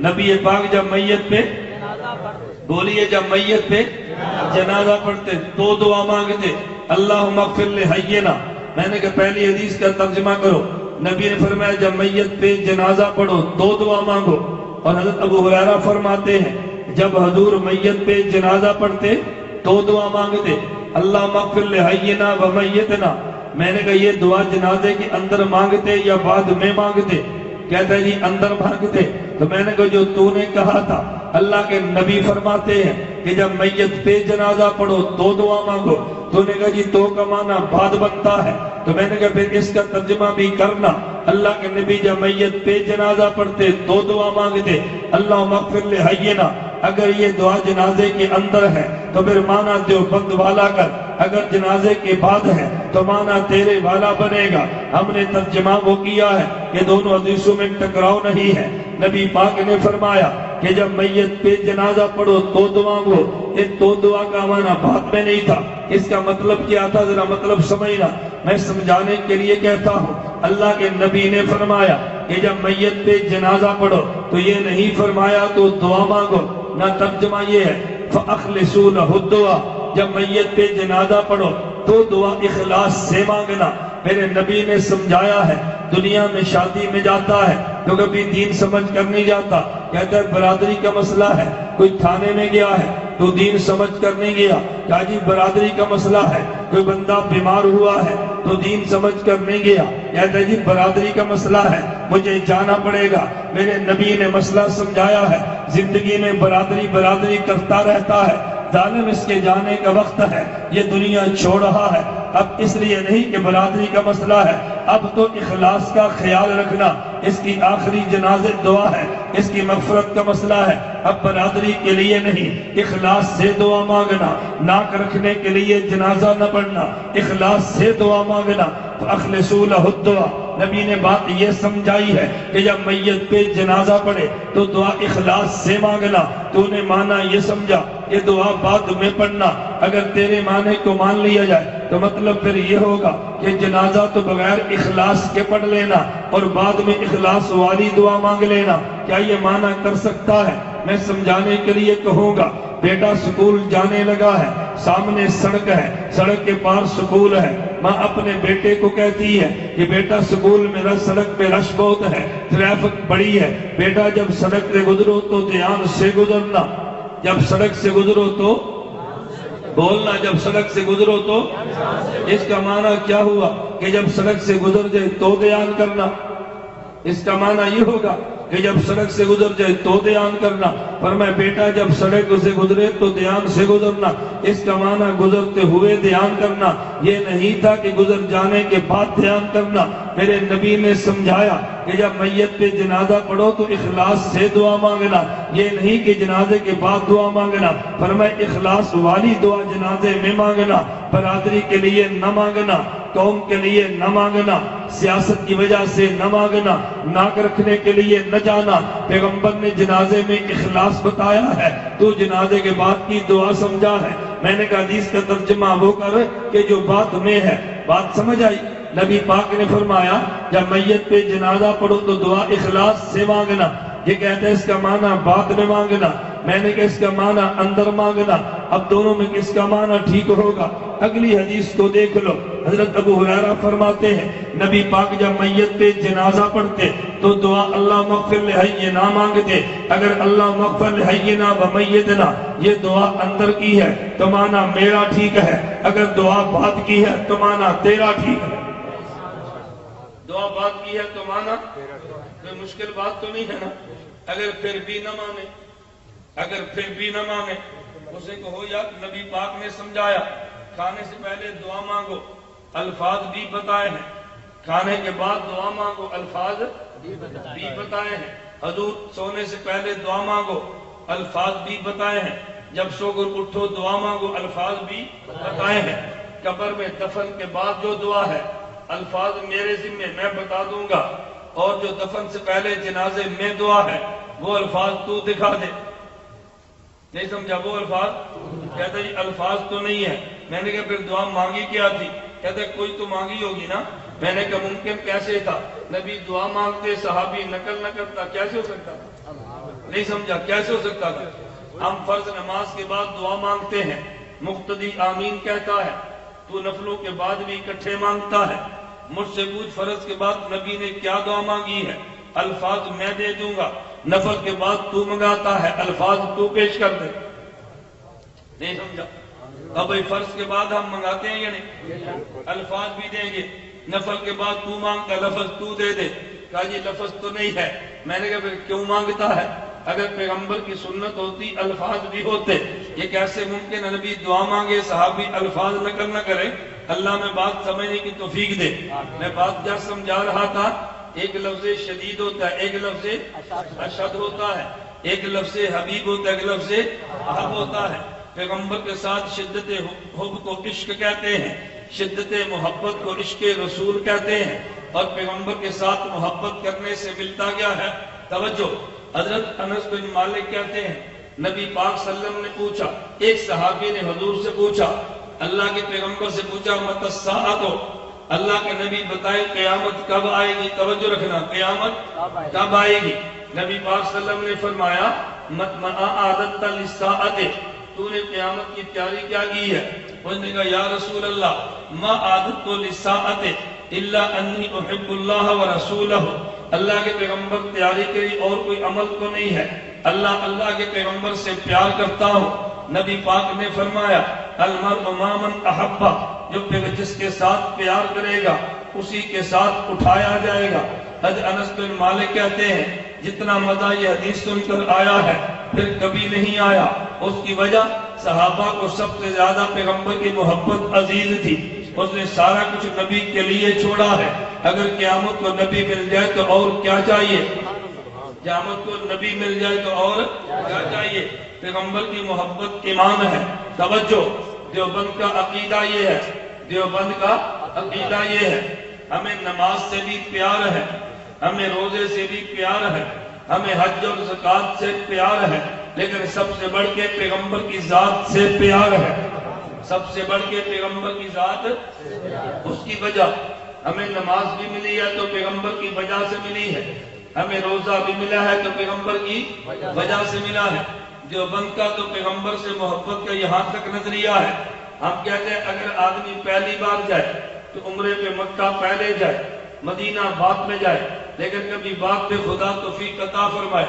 نبی پاک جب میت پہ بولیے جب میت پہ جنازہ پڑھتے تو دعا مانگتے اللہم اغفر لحینا۔ میں نے کہا پہلی حدیث کا ترجمہ کرو۔ نبی نے فرمایا جب میت پہ جنازہ پڑھو تو دعا مانگو، اور حضرت ابو ہریرہ فرماتے ہیں جب حضور میت پہ جنازہ پڑھتے تو دعا مانگتے اللہم اغفر لحینا ومیتنا۔ میں نے کہا یہ دعا جنازے کے اندر مانگتے یا بعد میں مانگتے؟ کہتا ہے جی اندر مانگتے۔ تو میں نے کہا جو تو نے کہا تھا اللہ کے نبی فرماتے ہیں کہ جب میت پہ جنازہ پڑھو تو دعا مانگو، تو نے کہا جی تو کا معنی بعد بنتا ہے۔ تو میں نے کہا پھر اس کا ترجمہ بھی کرنا۔ اللہ کے نبی جب میت پہ جنازہ پڑھتے تو دعا مانگتے اللہم اغفر لحینا۔ اگر یہ دعا جنازے کے اندر ہے تو پھر معنی دیوبند والا کر، اگر جنازے کے بعد ہے تو معنی تیرے والا بنے گا۔ ہم نے ترجمہ وہ کیا ہے کہ دونوں حدیثوں میں ٹکراؤ نہیں ہے۔ نبی پاک نے فرمایا کہ جب میت پہ جنازہ پڑھو تو دعا گو، یہ تو دعا کا معنی بعد میں نہیں تھا۔ اس کا مطلب کیا تھا ذرا مطلب سمجھنا، میں سمجھانے کے لیے کہتا ہوں۔ اللہ کے نبی نے فرمایا کہ جب میت پہ جنازہ پڑھو تو یہ نہیں فرمایا تو دعا مانگو، نہ ترجمہ یہ ہے فَأَخْلِصُوا لَهُ الدُّعَاء، جب میت پہ جنازہ پڑھو تو دعا اخلاص سے مانگنا۔ میرے نبی نے سمجھایا ہے، دنیا میں شادی میں جاتا ہے تو کبھی دین سمجھ کر نہیں جاتا، کہتا ہے برادری کا مسئلہ ہے، کوئی تھانے میں گیا ہے تو دین سمجھ کر نہیں گیا، کہا جی برادری کا مسئلہ ہے، کوئی بندہ بیمار ہوا ہے تو دین سمجھ کر نہیں گیا، کہتا ہے جی برادری کا مسئلہ ہے مجھے جانا پڑے گا۔ میرے نبی نے مسئلہ سمجھایا ہے، زندگی میں برادری برادری کرتا رہتا ہے، ظالم اس کے جانے کا وقت ہے، یہ دنیا چھوڑ رہا ہے۔ اب اس لیے نہیں کہ برادری کا مسئلہ ہے، اب تو اخلاص کا خیال رکھنا، اس کی آخری جنازہ دعا ہے، اس کی مغفرت کا مسئلہ ہے۔ اب برادری کے لیے نہیں، اخلاص سے دعا مانگنا، ناک رکھنے کے لیے جنازہ نہ پڑھنا، اخلاص سے دعا مانگنا۔ فَأَخْلِصُوا لَهُ الدُّعَاء، نبی نے بات یہ سمجھائی ہے کہ جب میت پہ جنازہ پڑھے تو دعا اخلاص سے مانگنا۔ تو نے مانا یہ سمجھا یہ دعا بعد میں پڑھنا، اگر تیرے معنی کو مان لیا جائے تو مطلب پھر یہ ہوگا کہ جنازہ تو بغیر اخلاص کے پڑھ لینا اور بعد میں اخلاص والی دعا مانگ لینا، کیا یہ معنی کر سکتا ہے؟ میں سمجھانے کے لیے کہوں گا، بیٹا سکول جانے لگا ہے، سامنے سڑک ہے، سڑک کے پار سکول ہے، ماں اپنے بیٹے کو کہتی ہے کہ بیٹا سکول میں سڑک پہ رش بہت ہے، ٹریفک بڑی ہے، بیٹا جب سڑک سے گزرو تو دھیان سے گزرنا، جب سڑک سے گزرو تو بولنا، جب سڑک سے گزرو تو، اس کا معنی کیا ہوا کہ جب سڑک سے گزر جائے تو دھیان کرنا، اس کا معنی یہ ہوگا کہ جب سڑک سے گزر جائے تو دھیان کرنا۔ فرمایا بیٹا جب سڑک سے گزرے تو دھیان سے گزرنا، اس کا معنی گزرتے ہوئے دھیان کرنا، یہ نہیں تھا کہ گزر جانے کے بعد دھیان کرنا۔ میرے نبی نے سمجھایا کہ جب میت پہ جنازہ پڑھو تو اخلاص سے دعا مانگنا، یہ نہیں کہ جنازے کے بعد دعا مانگنا۔ فرمایا اخلاص والی دعا جنازے میں مانگنا، برادری کے لیے نہ مانگنا، قوم کے لیے نہ مانگنا، سیاست کی وجہ سے نہ مانگنا، ناک رکھنے کے لیے نہ جانا۔ پیغمبر نے جنازے میں اخلاص بتایا ہے، تو جنازے کے بعد کی دعا سمجھا ہے۔ میں نے کہا حدیث کا ترجمہ وہ کر کہ جو بات میں ہے، بات سمجھ آئی؟ نبی پاک نے فرمایا جب میت پہ جنازہ پڑھو تو دعا اخلاص سے مانگنا۔ یہ کہتے ہیں اس کا معنی بعد میں مانگنا، میں نے کہا اس کا معنی اندر مانگنا۔
اب دونوں میں کس کا معنی ٹھیک ہوگا؟ اگلی حدیث کو دیکھ لو۔ حضرت ابو ہریرہ فرماتے ہیں نبی پاک جب میت پہ جنازہ پڑھتے تو دعا اللہ مغفر لحینا مانگتے۔ اگر اللہ مغفر لحینا و میتنا یہ دعا اندر کی ہے تو معنی میرا ٹھیک ہے، اگر دعا بات کی ہے تو معنی تیرا ٹھیک ہے۔ دعا بات کی ہے تو معنی کوئی مشکل بات تو نہیں ہے نا؟ اگر پھر بھی نہ مانے، اگر پھر بھی نہ مانے اسے کہو یار نبی پاک نے سمجھایا کھانے سے پہلے دعا مانگو، الفاظ بھی بتائے ہیں، کھانے کے بعد دعا مانگو، الفاظ بھی بتائے ہیں، حضور سونے سے پہلے دعا مانگو، الفاظ بھی بتائے ہیں، جب سو کر اٹھو دعا مانگو، الفاظ بھی بتائے ہیں، قبر میں دفن کے بعد جو دعا ہے الفاظ میرے ذمہ میں بتا دوں گا، اور جو دفن سے پہلے جنازے میں دعا ہے وہ الفاظ تو دکھا دے۔ نہیں سمجھا؟ وہ الفاظ کہتا جی الفاظ تو نہیں ہے۔ میں نے کہا پھر دعا مانگی کیا تھی؟ کہتا کوئی تو مانگی ہوگی نا۔ میں نے کہا ممکن کیسے تھا؟ نبی دعا مانگتے صحابی نقل نہ کرتا، کیسے ہو سکتا تھا؟ نہیں سمجھا؟ کیسے ہو سکتا تھا؟ ہم فرض نماز کے بعد دعا مانگتے ہیں، مقتدی آمین کہتا ہے، تو نفلوں کے بعد بھی اکٹھے مانگتا ہے۔ مجھ سے پوچھ فرض کے بعد نبی نے کیا دعا مانگی ہے؟ الفاظ میں دے دوں گا، نفل کے بعد تو منگاتا ہے، الفاظ تو پیش کر دے۔ نہیں سمجھا؟ اب فرض کے بعد ہم منگاتے ہیں یا نہیں؟ الفاظ بھی دیں گے، نفل کے بعد تو مانگتا، لفظ تو دے دے۔ کہا جی لفظ تو نہیں ہے۔ میں نے کہا پھر کیوں مانگتا ہے؟ اگر پیغمبر کی سنت ہوتی الفاظ بھی ہوتے، یہ کیسے ممکن ہے نبی دعا مانگے صحابی الفاظ نقل نہ کرے؟ اللہ میں بات سمجھنے کی توفیق دے۔ میں بات جب سمجھا رہا تھا، ایک لفظ شدید ہوتا ہے، ایک لفظ اشد ہوتا ہے، ایک لفظ حبیب ہوتا ہے، ایک لفظ احب ہوتا ہے۔ پیغمبر کے ساتھ شدت حب کو عشق کہتے ہیں، شدت محبت کو عشق رسول کہتے ہیں، اور پیغمبر کے ساتھ محبت کرنے سے ملتا کیا ہے؟ توجہ۔ حضرت انس بن مالک کہتے ہیں نبی پاک صلی اللہ علیہ وسلم نے پوچھا، ایک صحابی نے حضور سے پوچھا، اللہ کے پیغمبر سے پوچھا متی الساعۃ، اللہ کے نبی بتائیں قیامت کب آئے گی؟ توجہ رکھنا، قیامت کب آئے گی؟ نبی پاک صلی اللہ علیہ وسلم نے فرمایا ما اعددت للساعۃ، تو نے قیامت کی تیاری کیا کی ہے؟ اس نے کہا یا رسول اللہ ما اعددت للساعۃ الا انی احب اللہ ورسولہ، اللہ کے پیغمبر تیاری کری اور کوئی عمل تو نہیں ہے، اللہ کے پیغمبر سے پیار کرتا ہوں۔ نبی پاک نے فرمایا المرء مع من احب، جو جس کے ساتھ پیار کرے گا اسی کے ساتھ اٹھایا جائے گا۔ حضرت انس بن مالک کہتے ہیں جتنا مزہ یہ حدیث سن کر آیا ہے پھر کبھی نہیں آیا۔ اس کی وجہ صحابہ کو سب سے زیادہ پیغمبر کی محبت عزیز تھی، اس نے سارا کچھ نبی کے لیے چھوڑا ہے۔ اگر قیامت کو نبی مل جائے تو اور کیا چاہیے؟ قیامت کو نبی مل جائے تو اور کیا چاہیے؟ پیغمبر کی محبت ایمان ہے۔ توجہ، دیوبند کا عقیدہ یہ ہے، دیوبند کا عقیدہ یہ ہے، ہمیں نماز سے بھی پیار ہے، ہمیں روزے سے بھی پیار ہے، ہمیں حج اور زکوٰۃ سے پیار ہے، لیکن سب سے بڑھ کے پیغمبر کی ذات سے پیار ہے۔ سب سے بڑھ کے پیغمبر کی ذات، اس کی وجہ ہمیں نماز بھی ملی ہے تو پیغمبر کی وجہ سے ملی ہے، ہمیں روزہ بھی ملا ہے تو پیغمبر کی وجہ سے ملا ہے۔ دیوبند کا تو پیغمبر سے محبت کا یہاں تک نظریہ ہے، ہم کہتے ہیں اگر آدمی پہلی بار جائے تو عمرے پہ مکہ پہلے جائے، مدینہ بعد میں جائے، لیکن کبھی بعد پہ خدا توفیق عطا فرمائے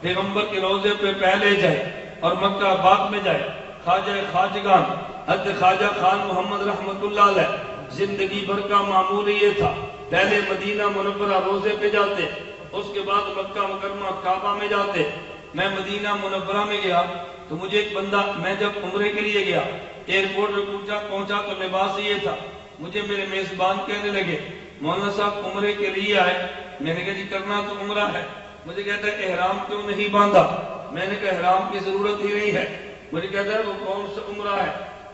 پیغمبر کے روزے پہ پہلے جائے اور مکہ بعد میں جائے۔ خواجہ خواجگان حضرت خواجہ خان محمد رحمت اللہ علیہ زندگی بھر کا معمول یہ تھا، پہلے مدینہ منورہ روزے پہ جاتے، اس کے بعد مکہ مکرمہ کعبہ میں جاتے۔ میں مدینہ منورہ میں گیا تو مجھے ایک بندہ، میں جب عمرے کے لیے گیا ایئرپورٹ پہ پہنچا تو لباس یہ تھا، مجھے میرے میزبان کہنے لگے مولانا صاحب عمرے کے لیے آئے؟ میں نے کہا جی کرنا تو عمرہ ہے۔ مجھے کہتا ہے احرام کیوں نہیں باندھا؟ میں نے کہا احرام کی ضرورت ہی نہیں ہے۔ مجھے کہتا ہے وہ کون سا عمرہ ہے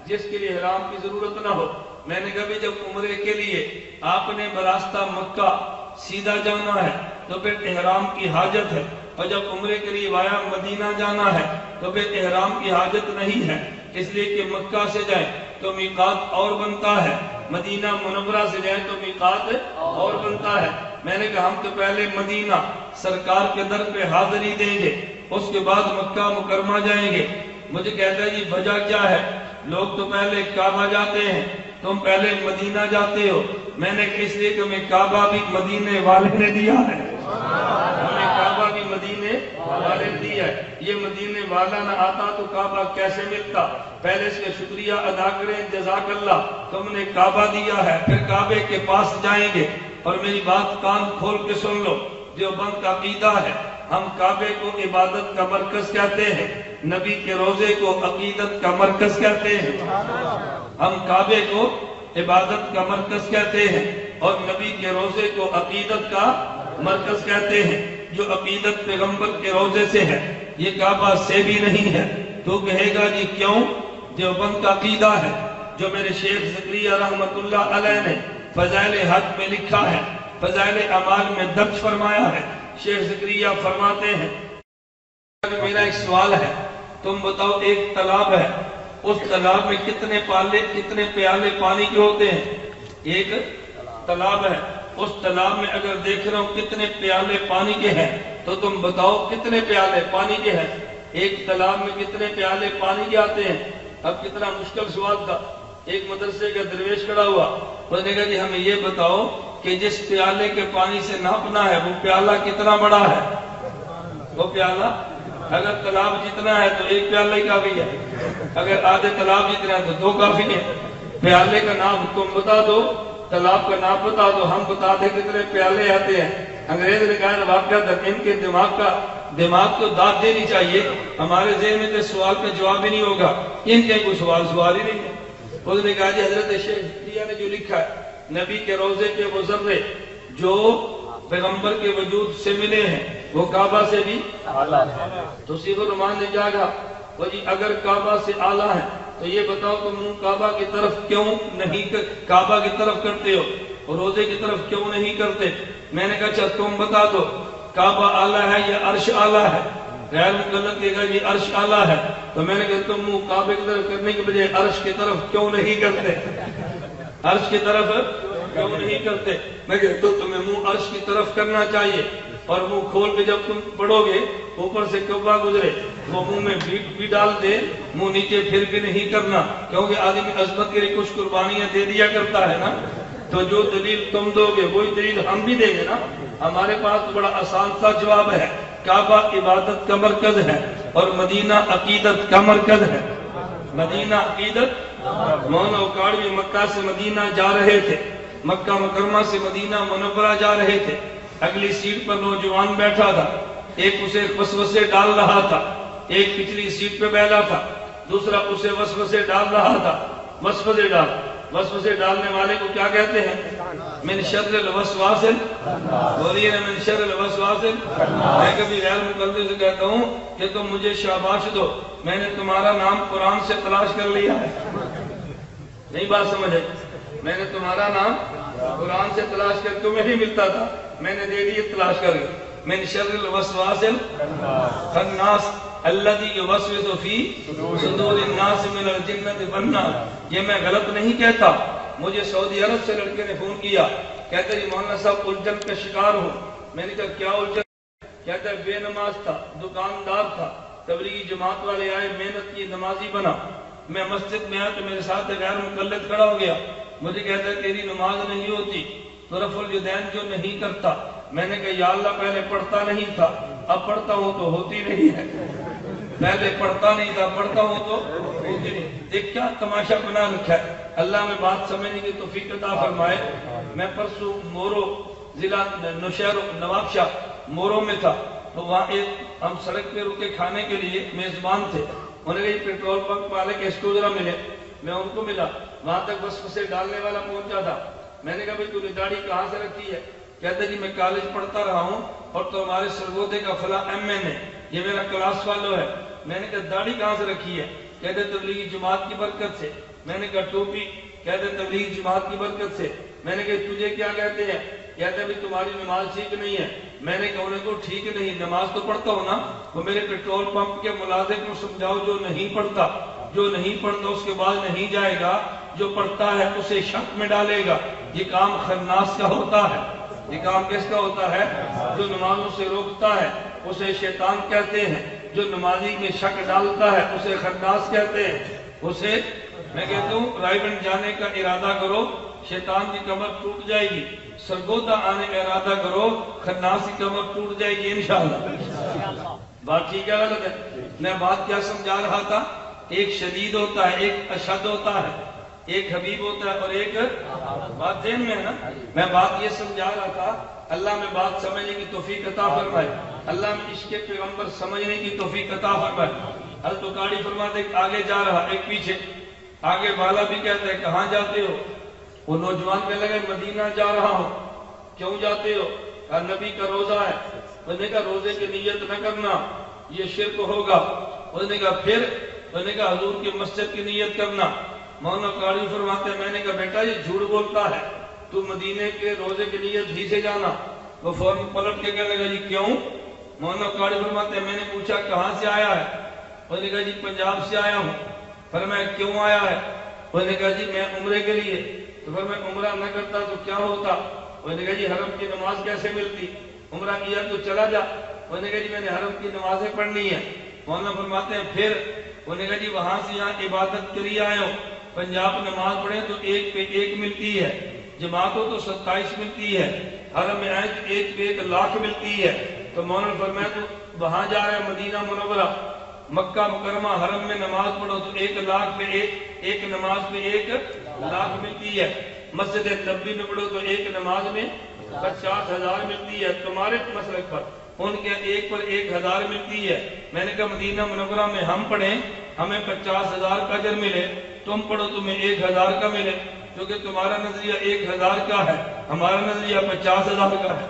جس کے لیے احرام کی ضرورت نہ ہو؟ میں نے کہا جب عمرے کے لیے آپ نے براستہ مکہ سیدھا جانا ہے تو پھر احرام کی حاجت ہے، اور جب عمرے کے لیے وایا مدینہ جانا ہے تو پھر احرام کی حاجت نہیں ہے، اس لیے کہ مکہ سے جائیں تو میقات اور بنتا ہے، مدینہ منورہ سے جائیں تو میقات اور بنتا ہے۔ میں نے کہا ہم تو پہلے مدینہ سرکار کے در پہ حاضری دیں گے، اس کے بعد مکہ مکرمہ جائیں گے۔ مجھے کہتا ہے جی وجہ کیا ہے؟ لوگ تو پہلے کعبہ جاتے ہیں، تم پہلے مدینہ جاتے ہو۔ میں نے اس لیے کہ ہمیں کعبہ بھی مدینے والے نے دیا ہے، ہمیں کعبہ بھی مدینے والے نے دیا ہے۔ یہ مدینے والا نہ آتا تو کعبہ کیسے ملتا؟ پہلے اس کا شکریہ ادا کریں، جزاک اللہ، تم نے کعبہ دیا ہے۔ پھر کعبے کے پاس جائیں گے، اور میری بات کان کھول کے سن لو، دیوبند کا عقیدہ ہے ہم کعبے کو عبادت کا مرکز کہتے ہیں، نبی کے روزے کو عقیدت کا مرکز کہتے ہیں۔ ہم کعبے کو عبادت کا مرکز کہتے ہیں اور نبی کے روزے کو عقیدت کا مرکز کہتے ہیں۔ جو عقیدت پیغمبر کے روزے سے ہے، یہ کعبہ سے بھی نہیں ہے۔ تو کہے گا جی کیوں؟ دیوبند کا عقیدہ ہے جو میرے شیخ زکریا رحمت اللہ علیہ نے فضائل حج میں لکھا ہے، فضائل اعمال میں درج فرمایا ہے۔ شیخ زکریا فرماتے ہیں میرا ایک سوال ہے، تم بتاؤ ایک تالاب ہے، اس تالاب میں کتنے پیالے پانی کے ہوتے ہیں؟ ایک تالاب ہے، اس تالاب میں اگر دیکھ رہا ہوں کتنے پیالے پانی کے ہیں، تو تم بتاؤ کتنے پیالے پانی کے ہیں؟ ایک تالاب میں کتنے پیالے پانی کے آتے ہیں؟ اب کتنا مشکل سوال تھا۔ ایک مدرسے کا درویش کھڑا ہوا، اس نے کہا جی ہمیں یہ بتاؤ کہ جس پیالے کے پانی سے ناپنا ہے وہ پیالہ کتنا بڑا ہے؟ وہ پیالہ اگر تالاب جتنا ہے تو ایک پیالہ ہی کافی ہے، اگر آدھے تالاب جتنا ہے تو دو کافی ہے۔ پیالے کا نام تم بتا دو، تالاب کا نام بتا دو، ہم بتا دیں کتنے پیالے آتے ہیں۔ انگریز نے کہا واقعہ ان کے دماغ کو داد دینی چاہیے، ہمارے ذہن میں تو سوال کا جواب ہی نہیں ہوگا، ان کے کوئی سوال ہی نہیں ہے۔ اس نے کہا جی حضرت شیخ زکریا نے جو لکھا ہے، نبی کے روزے کے وہ ذرے جو پیغمبر کے وجود سے ملے ہیں وہ کعبہ سے بھی اعلیٰ ہے۔ تو سیغ الرحمان نے کیا کہا، وہ جی اگر کعبہ سے اعلیٰ ہے تو یہ بتاؤ تم منہ کعبہ کی طرف کیوں نہیں، کعبہ کی طرف کرتے ہو اور روزے کی طرف کیوں نہیں کرتے؟ میں نے کہا اچھا تم بتا دو کعبہ اعلیٰ ہے یا عرش اعلیٰ ہے؟ غیر مقلد کہے گا یہ عرش اعلیٰ ہے، تو میں نے کہا تم منہ کعبے کی طرف کرنے کے بجائے عرش کی طرف کیوں نہیں کرتے؟ عرش کی طرف کیوں نہیں کرتے؟ میں کہتا تو تمہیں منہ عرش کی طرف کرنا چاہیے، اور منہ کھول کے جب تم پڑھو گے اوپر سے کعبہ گزرے وہ منہ میں بھی ڈال دے، منہ نیچے پھر بھی نہیں کرنا، کیونکہ آدمی عظمت کے لیے کچھ قربانیاں دے دیا کرتا ہے نا۔ تو جو دلیل تم دو گے وہی دلیل ہم بھی دیں گے نا۔ ہمارے پاس تو بڑا آسان سا جواب ہے، کعبہ عبادت کا مرکز ہے اور مدینہ عقیدت کا مرکز ہے۔ مدینہ عقیدت، مولانا اوکاڑوی مکہ سے مدینہ جا رہے تھے، مکہ مکرمہ سے مدینہ منورہ جا رہے تھے، اگلی سیٹ پر نوجوان بیٹھا تھا، ایک اسے وسوسے ڈال رہا تھا، ایک پچھلی سیٹ پہ بیٹھا تھا، دوسرا اسے وسوسے ڈال رہا تھا۔ وسوسے ڈالنے والے کو کیا کہتے ہیں؟ من شر الوسواس، بولیے نا من شر الوسواس۔ میں کبھی غیر مقلد سے کہتا ہوں کہ تم مجھے شاباش دو، میں نے تمہارا نام قرآن سے تلاش کر لیا ہے، نہیں بات سمجھے؟ میں نے تمہارا نام قرآن سے تلاش کر تمہیں نہیں ملتا تھا، میں نے دے دیے تلاش کر کے۔ من شر الوسواس الخناس الذی یوسوس فی صدور الناس من الجنۃ والناس۔ یہ میں غلط نہیں کہتا، مجھے سعودی عرب سے لڑکے نے فون کیا، کہتے ہیں مولانا صاحب الجھن کا شکار ہوں۔ میں نے کہا کیا الجھن؟ کہتا ہے بے نماز تھا، دکاندار تھا، تبلیغی جماعت والے آئے، محنت کی، نمازی بنا، میں مسجد میں آیا تو میرے ساتھ غیر مقلد کھڑا ہو گیا، مجھے کہتا ہے تیری نماز نہیں ہوتی، تو رفع الیدین جو نہیں کرتا۔ میں نے کہا یا اللہ پہلے پڑھتا نہیں تھا، اب پڑھتا ہوں تو ہوتی نہیں ہے، پہلے پڑھتا نہیں تھا، پڑھتا ہوں تو ہوتی نہیں۔ ایک کیا تماشا بنا رکھا ہے، اللہ میں بات سمجھنے کی توفیق عطا فرمائے۔ میں پرسوں مورو ضلع نوشہر نواب شاہ مورو میں تھا، تو وہاں ایک ہم سڑک پہ رکے کھانے کے لیے، میزبان تھے، انہوں نے کہا پیٹرول پمپ والے کے اس کو ذرا ملے، میں ان کو ملا، وہاں تک وسوسے ڈالنے والا پہنچا تھا۔ میں نے کہا بھائی تو نے داڑھی کہاں سے رکھی ہے؟ کہتے جی میں کالج پڑھتا رہا ہوں اور تو ہمارے سرگودے کا فلاں ایم این ہے، یہ میرا کلاس فالو ہے۔ میں نے کہا داڑھی کہاں سے رکھی ہے؟ کہتے تبلیغی جماعت کی برکت سے۔ میں نے کہا ٹوپی؟ کہتے تبلیغی جماعت کی برکت سے۔ میں نے کہا تجھے کیا کہتے ہیں؟ کہتے بھی تمہاری نماز ٹھیک نہیں ہے۔ میں نے کہا انہیں کو ٹھیک نہیں، نماز تو پڑھتا ہوں نا، وہ میرے پیٹرول پمپ کے ملازم کو سمجھاؤ جو نہیں پڑھتا، جو نہیں پڑھتا اس کے بعد نہیں جائے گا، جو پڑھتا ہے اسے شک میں ڈالے گا۔ یہ کام خناس کا ہوتا ہے، یہ کام کس کا ہوتا ہے؟ جو نمازوں سے روکتا ہے اسے شیطان کہتے ہیں۔ جو نمازی میں شک ڈالتا ہے اسے خناس کہتے ہیں. اسے میں کہتا ہوں رائبن جانے کا ارادہ کرو شیطان کی کمر ٹوٹ جائے گی، سرگودا آنے کا ارادہ کرو خناس کی کمر ٹوٹ جائے گی انشاءاللہ. بات ٹھیک ہے غلط ہے؟ میں بات کیا سمجھا رہا تھا؟ ایک شدید ہوتا ہے، ایک اشد ہوتا ہے، ایک حبیب ہوتا ہے اور ایک بات ذہن میں ہے نا. میں بات یہ سمجھا رہا تھا اللہ میں بات سمجھنے کی توفیق عطا فرمائے، اللہ میں عشق پیغمبر سمجھنے کی توفیق عطا فرمائے. حضرت بخاری فرماتے ایک آگے جا رہا ایک پیچھے، آگے والا بھی کہتا ہے کہاں جاتے ہو؟ وہ نوجوان کہنے لگے مدینہ جا رہا ہوں. کیوں جاتے ہو؟ کہا نبی کا روزہ ہے. انہوں نے کہا روزے کی نیت نہ کرنا یہ شرک ہوگا. انہوں نے کہا پھر؟ انہوں نے کہا حضور کی مسجد کی نیت کرنا. مولانا قاری فرماتے ہیں میں نے کہا بیٹا یہ جھوٹ بولتا ہے، تو مدینے کے روزے کی نیت ہی سے جانا. وہ فوراً پلٹ کے کہنے لگا جی کیوں؟ مولانا قاری فرماتے ہیں میں نے پوچھا کہاں سے آیا ہے؟ انہوں نے کہا جی پنجاب سے آیا ہوں. فرمایا کیوں آیا ہے؟ انہوں نے کہا جی میں عمرے کے لیے. تو پھر میں عمرہ نہ کرتا تو کیا ہوتا؟ انہوں نے کہا جی حرم کی نماز کیسے ملتی؟ عمرہ کیا تو چلا جا. انہوں نے کہا جی میں نے حرم کی نمازیں پڑھنی ہے. مولانا فرماتے ہیں پھر؟ انہوں نے کہا جی وہاں سے یہاں عبادت کے لیے آئے ہو، پنجاب نماز پڑھے تو ایک پہ ایک ملتی ہے، جماعت ہو تو 27 ملتی ہے، حرم میں آئے تو ایک پہ 1 لاکھ ملتی ہے. تو مولانا فرمایا تو وہاں جا رہے ہیں مدینہ منورہ مکہ مکرمہ حرم میں نماز پڑھو تو 1 لاکھ پہ ایک نماز پہ 1 لاکھ ملتی ہے. مسجد نبوی میں پڑھو تو ایک نماز میں 50,000 ملتی ہے. تمہارے مسلک پر ان کے ایک پر 1,000 ملتی ہے. میں نے کہا مدینہ منورہ میں ہم پڑھیں ہمیں 50,000 کا اجر ملے، تم پڑھو تمہیں 1,000 کا ملے، کیونکہ تمہارا نظریہ 1,000 کا ہے ہمارا نظریہ 50,000 کا ہے.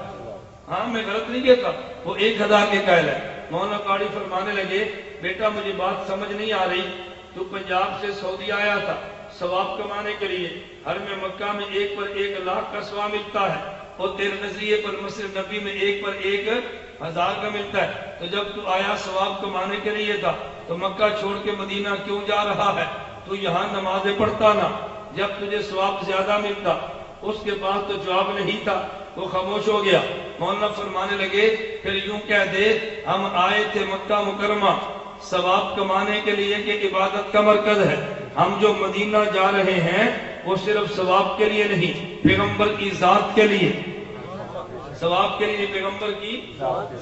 ہاں میں غلط نہیں کہتا، وہ 1,000 کے قائل ہے. مولانا قاری فرمانے لگے بیٹا مجھے بات سمجھ نہیں آ رہی، تو پنجاب سے سعودی آیا تھا ثواب کمانے کے لیے، ہر میں مکہ میں 1 پر 1 لاکھ کا ثواب ملتا ہے، اور تیرے نظریے پر مسجد نبی میں 1 پر 1,000 کا ملتا ہے. تو جب تو آیا ثواب کمانے کے لیے تھا تو مکہ چھوڑ کے مدینہ کیوں جا رہا ہے؟ تو یہاں نمازیں پڑھتا نا، جب تجھے ثواب زیادہ ملتا. اس کے پاس تو جواب نہیں تھا، وہ خاموش ہو گیا. مولانا فرمانے لگے پھر یوں کہہ دے ہم آئے تھے مکہ مکرمہ ثواب کمانے کے لیے کہ عبادت کا مرکز ہے. ہم جو مدینہ جا رہے ہیں وہ صرف ثواب کے لیے نہیں، پیغمبر کی ذات کے لیے، ثواب کے لیے، پیغمبر کی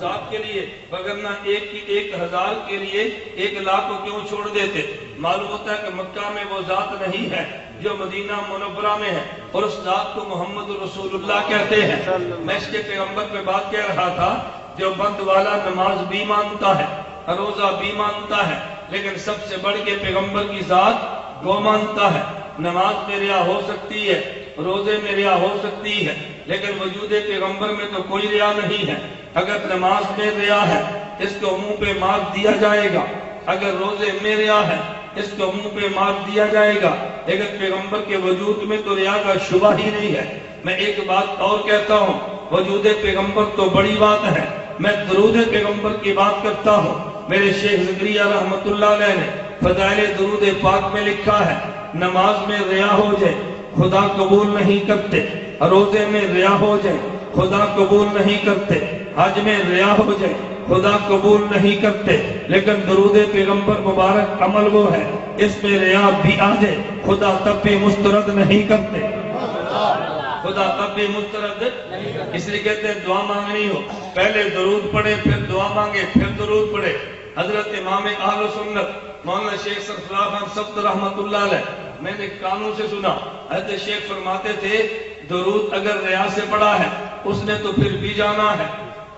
ذات کے لیے. وگرنہ 1,000 کے لیے 1 لاکھ کو کیوں چھوڑ دیتے؟ معلوم ہوتا ہے کہ مکہ میں وہ ذات نہیں ہے جو مدینہ منورہ میں ہے، اور اس ذات کو محمد رسول اللہ کہتے ہیں. میں اس کے پیغمبر پہ بات کہہ رہا تھا، جو بند والا نماز بھی مانتا ہے، روزہ بھی مانتا ہے، لیکن سب سے بڑھ کے پیغمبر کی ذات کو مانتا ہے. نماز میں ریا ہو سکتی ہے، روزے میں ریا ہو سکتی ہے، لیکن وجود پیغمبر میں تو کوئی ریا نہیں ہے. اگر نماز میں ریا ہے اس کو منہ پہ مار دیا جائے گا، اگر روزے میں ریا ہے اس کو منہ پہ مار دیا جائے گا، لیکن پیغمبر کے وجود میں تو ریا کا شبہ ہی نہیں ہے. میں ایک بات اور کہتا ہوں، وجود پیغمبر تو بڑی بات ہے، میں درود پیغمبر کی بات کرتا ہوں. میرے شیخ زکریا رحمت اللہ علیہ نے فضائل درود پاک میں لکھا ہے نماز میں ریا ہو جائے خدا قبول نہیں کرتے، روزے میں ریا ہو جائے خدا قبول نہیں کرتے، حج میں ریا ہو جائے خدا قبول نہیں کرتے، لیکن درود پیغمبر مبارک عمل وہ ہے اس میں ریا بھی آ جائے خدا تب بھی مسترد نہیں کرتے، خدا تب بھی مسترد. اس لیے کہتے ہیں دعا مانگنی ہو پہلے درود پڑھے پھر دعا مانگے پھر درود پڑھے. حضرت امام اہل سنت مولانا شیخ سرفراز خان سبت رحمت اللہ علیہ میں نے کانوں سے سنا، حضرت شیخ فرماتے تھے درود اگر ریا سے پڑھا ہے اس نے تو پھر بھی جانا ہے،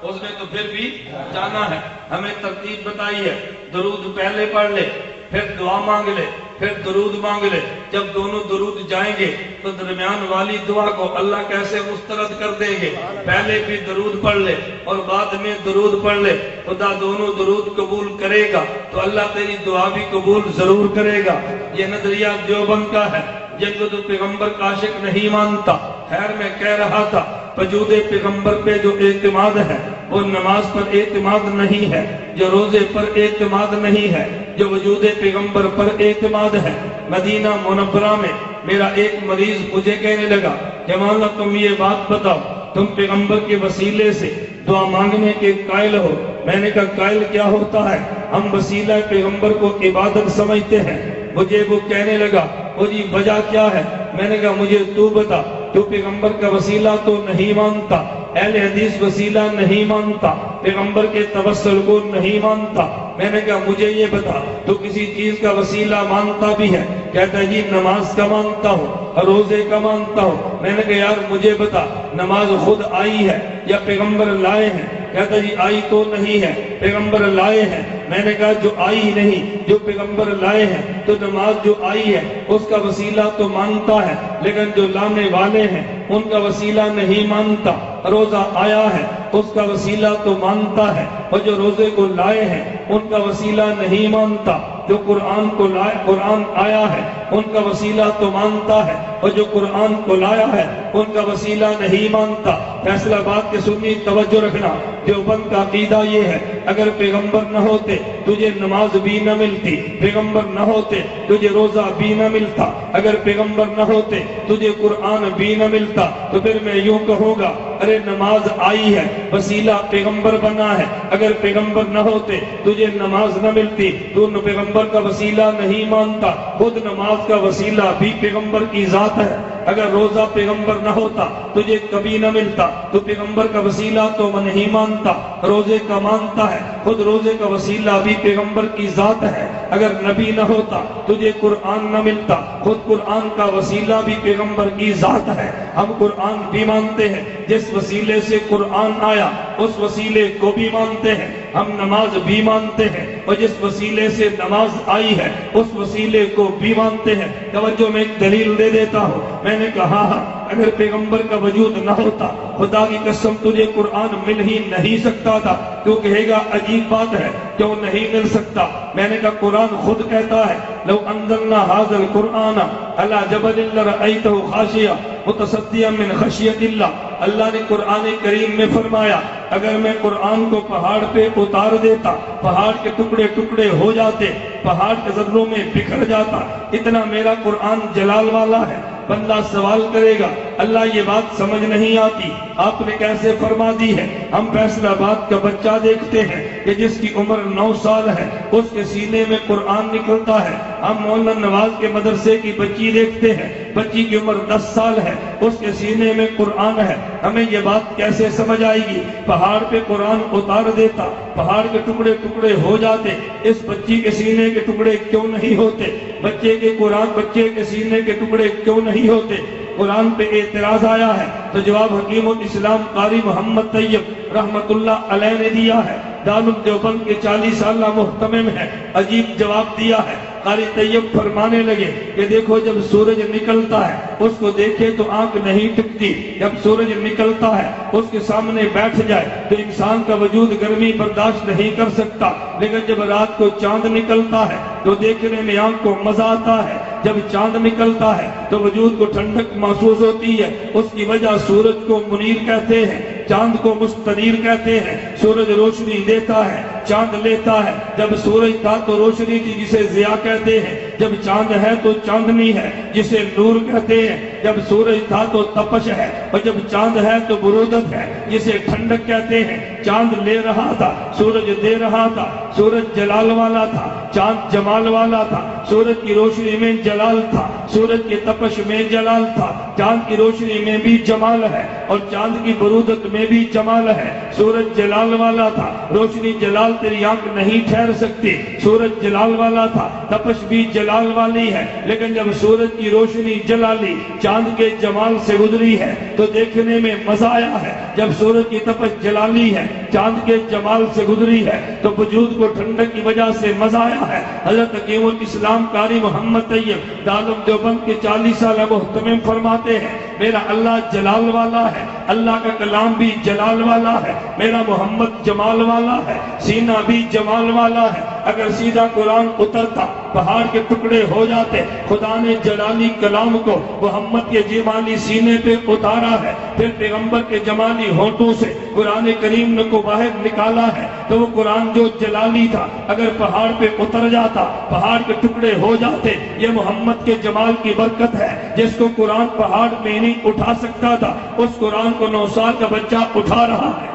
اس نے تو پھر بھی جانا ہے. ہمیں ترتیب بتائی ہے، درود پہلے پڑھ لے پھر دعا مانگ لے پھر درود مانگ لے. جب دونوں درود جائیں گے تو درمیان والی دعا کو اللہ کیسے مسترد کر دیں گے؟ پہلے بھی درود پڑھ لے اور بعد میں درود پڑھ لے، خدا دونوں درود قبول کرے گا تو اللہ تیری دعا بھی قبول ضرور کرے گا. یہ نظریہ دیوبند کا ہے جن کو تو پیغمبر کا عاشق نہیں مانتا. خیر میں کہہ رہا تھا وجود پیغمبر پہ جو اعتماد ہے وہ نماز پر اعتماد نہیں ہے، جو روزے پر اعتماد نہیں ہے، جو وجود پیغمبر پر اعتماد ہے. مدینہ منورہ میں میرا ایک مریض مجھے کہنے لگا کہ مولانا تم یہ بات بتاؤ، تم پیغمبر کے وسیلے سے دعا مانگنے کے قائل ہو میں نے کہا قائل کیا ہوتا ہے؟ ہم وسیلہ پیغمبر کو عبادت سمجھتے ہیں۔ مجھے وہ کہنے لگا وہ جی وجہ کیا ہے؟ میں نے کہا مجھے تو بتا، تو پیغمبر کا وسیلہ تو نہیں مانتا، اہل حدیث وسیلہ نہیں مانتا، پیغمبر کے توسل کو نہیں مانتا۔ میں نے کہا مجھے یہ بتا تو کسی چیز کا وسیلہ مانتا بھی ہے؟ کہتا ہے جی نماز کا مانتا ہوں، روزے کا مانتا ہوں۔ میں نے کہا یار مجھے بتا نماز خود آئی ہے یا پیغمبر لائے ہیں؟ کہتا جی آئی تو نہیں ہے، پیغمبر لائے ہیں۔ میں نے کہا جو آئی نہیں، جو پیغمبر لائے ہیں، تو نماز جو آئی ہے اس کا وسیلہ تو مانتا ہے، لیکن جو لانے والے ہیں ان کا وسیلہ نہیں مانتا۔ روزہ آیا ہے اس کا وسیلہ تو مانتا ہے، اور جو روزے کو لائے ہیں ان کا وسیلہ نہیں مانتا۔ جو قرآن کو لائے، قرآن آیا ہے ان کا وسیلہ تو مانتا ہے، اور جو قرآن کو لایا ہے ان کا وسیلہ نہیں مانتا۔ فیصلہ بات کے سنی توجہ رکھنا، دیوبند کا عقیدہ یہ ہے اگر پیغمبر نہ ہوتے تجھے نماز بھی نہ ملتی، پیغمبر نہ ہوتے تجھے روزہ بھی نہ ملتا، اگر پیغمبر نہ ہوتے تجھے قرآن بھی نہ ملتا۔ تو پھر میں یوں کہوں گا ارے نماز آئی ہے، وسیلہ پیغمبر بنا ہے، اگر پیغمبر نہ ہوتے تجھے نماز نہ ملتی، تو پیغمبر کا وسیلہ نہیں مانتا۔ خود نماز کا وسیلہ بھی پیغمبر کی ذات ہے، اگر روزہ پیغمبر نہ ہوتا تجھے کبھی نہ ملتا، تو پیغمبر کا وسیلہ تو نہیں مانتا، روزے کا مانتا ہے، خود روزے کا وسیلہ بھی پیغمبر کی ذات ہے۔ اگر نبی نہ ہوتا تجھے قرآن نہ ملتا، خود قرآن کا وسیلہ بھی پیغمبر کی ذات ہے۔ ہم قرآن بھی مانتے ہیں، جس وسیلے سے قرآن آیا اس وسیلے کو بھی مانتے ہیں۔ ہم نماز بھی مانتے ہیں، اور جس وسیلے سے نماز آئی ہے اس وسیلے کو بھی مانتے ہیں۔ توجہ میں ایک دلیل دے دیتا ہوں، میں نے کہا اگر پیغمبر کا وجود نہ ہوتا خدا کی قسم تجھے قرآن مل ہی نہیں سکتا تھا۔ کیوں کہے گا عجیب بات ہے، کیوں نہیں مل سکتا؟ میں نے کہا قرآن خود کہتا ہے لو انزلنا هذا القرآن على جبل لرأيته خاشعا متصدعا من خشیۃ اللہ۔ اللہ نے قرآن کریم میں فرمایا اگر میں قرآن کو پہاڑ پہ اتار دیتا، پہاڑ کے ٹکڑے ٹکڑے ہو جاتے، پہاڑ کے ذروں میں بکھر جاتا، اتنا میرا قرآن جلال والا ہے۔ بندہ سوال کرے گا اللہ یہ بات سمجھ نہیں آتی، آپ نے کیسے فرما دی ہے؟ ہم فیصلہ آباد کا بچہ دیکھتے ہیں کہ جس کی عمر 9 سال ہے اس کے سینے میں قرآن نکلتا ہے۔ ہم مولانا نواز کے مدرسے کی بچی دیکھتے ہیں، بچی کی عمر 10 سال ہے، اس کے سینے میں قرآن ہے۔ ہمیں یہ بات کیسے سمجھ آئے گی؟ پہاڑ پہ قرآن اتار دیتا، پہاڑ کے ٹکڑے ٹکڑے ہو جاتے، اس بچی کے سینے کے ٹکڑے کیوں نہیں ہوتے؟ بچے کے سینے کے ٹکڑے کیوں نہیں ہوتے؟ قرآن پہ اعتراض آیا ہے تو جواب حکیم الاسلام قاری محمد طیب رحمت اللہ علیہ نے دیا ہے، دارالدیوبند کے 40 سالہ محتمم ہے، عجیب جواب دیا ہے۔ قاری طیب فرمانے لگے کہ دیکھو جب سورج نکلتا ہے اس کو دیکھے تو آنکھ نہیں ٹکتی، جب سورج نکلتا ہے اس کے سامنے بیٹھ جائے تو انسان کا وجود گرمی برداشت نہیں کر سکتا، لیکن جب رات کو چاند نکلتا ہے تو دیکھنے میں آنکھ کو مزہ آتا ہے، جب چاند نکلتا ہے تو وجود کو ٹھنڈک محسوس ہوتی ہے۔ اس کی وجہ سورج کو منیر کہتے ہیں، چاند کو مستنیر کہتے ہیں۔ سورج روشنی دیتا ہے، چاند لیتا ہے۔ جب سورج تھا تو روشنی تھی جسے ضیاء کہتے ہیں، جب چاند ہے تو چاندنی ہے جسے نور کہتے ہیں۔ جب سورج تھا تو تپش ہے، اور جب چاند ہے تو برودت ہے جسے ٹھنڈک کہتے ہیں۔ چاند لے رہا تھا، سورج دے رہا تھا، سورج جلال والا تھا، چاند جمال والا تھا۔ سورج کی روشنی میں جلال تھا، سورج کی تپش میں جلال تھا، چاند کی روشنی میں بھی جمال ہے اور چاند کی برودت میں بھی جمال ہے۔ سورج جلال والا تھا، روشنی جلال تیری آنکھ نہیں ٹھہر سکتی، سورج جلال والا تھا، تپش بھی جلال والی ہے، لیکن جب سورج کی روشنی جلالی چاند کے جمال سے گزری ہے تو دیکھنے میں مزہ آیا ہے۔ جب سورج کی تپش جلالی ہے چاند کے جمال سے گزری ہے تو وجود کو ٹھنڈک کی وجہ سے مزہ آیا ہے۔ حضرت حکیم الاسلام قاری محمد طیب دارالدیوبند کے 40 سالہ محتمم فرماتے ہیں میرا اللہ جلال والا ہے، اللہ کا کلام بھی جلال والا ہے، میرا محمد جمال والا ہے، سینہ بھی جمال والا ہے۔ اگر سیدھا قرآن اترتا پہاڑ کے ٹکڑے ہو جاتے، خدا نے جلالی کلام کو محمد کے جمالی سینے پہ اتارا ہے، پھر پیغمبر کے جمالی ہونٹوں سے قرآن کریم نے کو باہر نکالا ہے، تو وہ قرآن جو جلالی تھا اگر پہاڑ پہ اتر جاتا، پہاڑ کے ٹکڑے ہو جاتے۔ یہ محمد کے جمال کی برکت ہے، جس کو قرآن پہاڑ میں نہیں اٹھا سکتا تھا اس قرآن کو 9 سال کا بچہ اٹھا رہا ہے،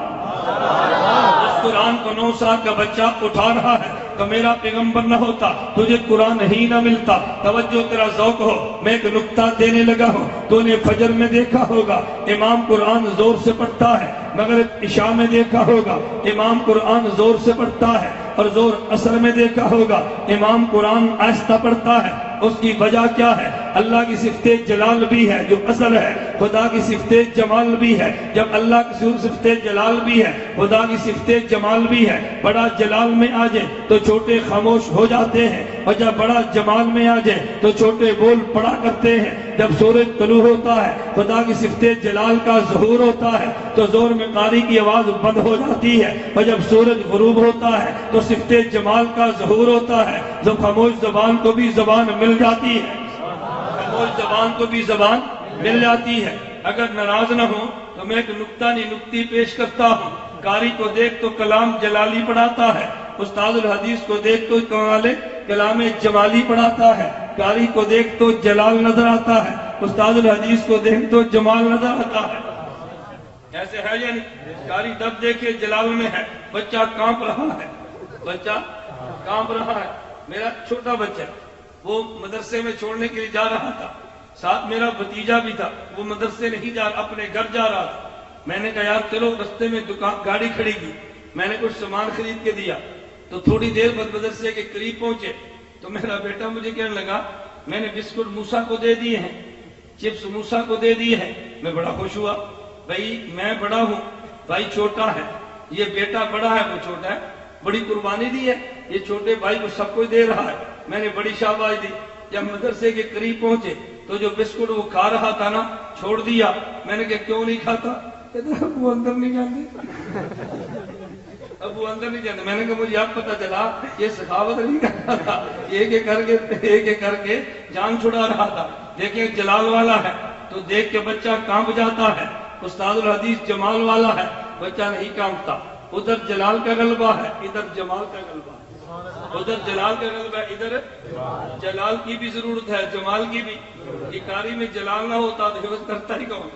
اس قرآن کو 9 سال کا بچہ اٹھا رہا ہے تو میرا پیغمبر نہ ہوتا تجھے قرآن ہی نہ ملتا. توجہ تیرا ذوق ہو، میں ایک نکتہ دینے لگا ہوں. تو نے فجر میں دیکھا ہوگا امام قرآن زور سے پڑھتا ہے، مگر عشاء میں دیکھا ہوگا امام قرآن زور سے پڑھتا ہے، اور زور عصر میں دیکھا ہوگا امام قرآن آہستہ پڑھتا ہے. اس کی وجہ کیا ہے؟ اللہ کی صفت جلال بھی ہے جو اصل ہے، خدا کی صفت جمال بھی ہے. جب اللہ کی صفت جلال بھی ہے، خدا کی صفت جمال بھی ہے. بڑا جلال میں آ جائے تو چھوٹے خاموش ہو جاتے ہیں، اور جب بڑا جمال میں آ جائے تو چھوٹے بول پڑا کرتے ہیں. جب سورج طلوع ہوتا ہے، خدا کی صفت جلال کا ظہور ہوتا ہے تو زور میں قاری کی آواز بند ہو جاتی ہے، اور جب سورج غروب ہوتا ہے تو صفت جمال کا ظہور ہوتا ہے. جو خاموش زبان کو بھی زبان مل جاتی ہے، خاموش زبان کو بھی زبان مل جاتی ہے. اگر ناراض نہ ہو تو میں ایک نکتی پیش کرتا ہوں. قاری کو دیکھ تو کلام جلالی پڑھاتا ہے، استاد الحدیث کو دیکھ تو کلام جمالی پڑھاتا ہے. قاری کو دیکھ تو جلال نظر آتا ہے، استاد الحدیث کو دیکھ تو جمال نظر آتا ہے. ایسے ہے یا نہیں؟ قاری تب دیکھے جلال میں ہے. بچہ کانپ رہا ہے، بچہ کانپ رہا ہے. میرا چھوٹا بچہ وہ مدرسے میں چھوڑنے کے لیے جا رہا تھا، ساتھ میرا بھتیجا بھی تھا. وہ مدرسے نہیں جا رہا، اپنے گھر جا رہا تھا. میں نے کہا یار چلو، رستے میں گاڑی کھڑی کی، میں نے کچھ سامان خرید کے دیا. تو تھوڑی دیر بعد مدرسے کے قریب پہنچے تو میرا بیٹا مجھے کہنے لگا میں نے بسکٹ موسیٰ کو دے دیے ہیں، چپس موسیٰ کو دے دیے ہیں. میں بڑا خوش ہوا. بھائی میں بڑا ہوں، بھائی چھوٹا ہے، یہ بیٹا بڑا ہے وہ چھوٹا ہے، بڑی قربانی دی ہے، یہ چھوٹے بھائی کو سب کچھ دے رہا ہے. میں نے بڑی شاباش دی. جب مدرسے کے قریب پہنچے تو جو بسکٹ وہ کھا رہا تھا نا، چھوڑ دیا. میں نے کہا کیوں نہیں کھاتا؟ کہتا وہ اندر نہیں جاتے. اب وہ اندر نہیں جاتے. میں نے کہا مجھے اب پتا چلا یہ سخاوت نہیں کرتا تھا، ایک ایک کر کے جان چھڑا رہا تھا. دیکھیں جلال والا ہے تو دیکھ کے بچہ کانپ جاتا ہے. استاد الحدیث جمال والا ہے، بچہ نہیں کانپتا. ادھر جلال کا غلبہ ہے، ادھر جمال کا غلبہ ہے. ادھر جلال کا غلبہ ہے، ادھر جلال کی بھی ضرورت ہے، جمال کی بھی. یہ قاری میں جلال نہ ہوتا تو حفظ کرتا ہی کون؟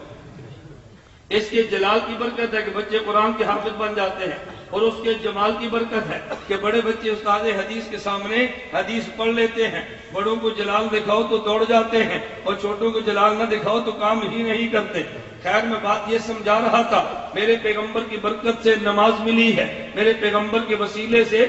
اس کے جلال کی برکت ہے کہ بچے قرآن کے حافظ بن جاتے ہیں، اور اس کے جمال کی برکت ہے کہ بڑے بچے استاد حدیث کے سامنے حدیث پڑھ لیتے ہیں. بڑوں کو جلال دکھاؤ تو دوڑ جاتے ہیں، اور چھوٹوں کو جلال نہ دکھاؤ تو کام ہی نہیں کرتے. خیر میں بات یہ سمجھا رہا تھا، میرے پیغمبر کی برکت سے نماز ملی ہے، میرے پیغمبر کے وسیلے سے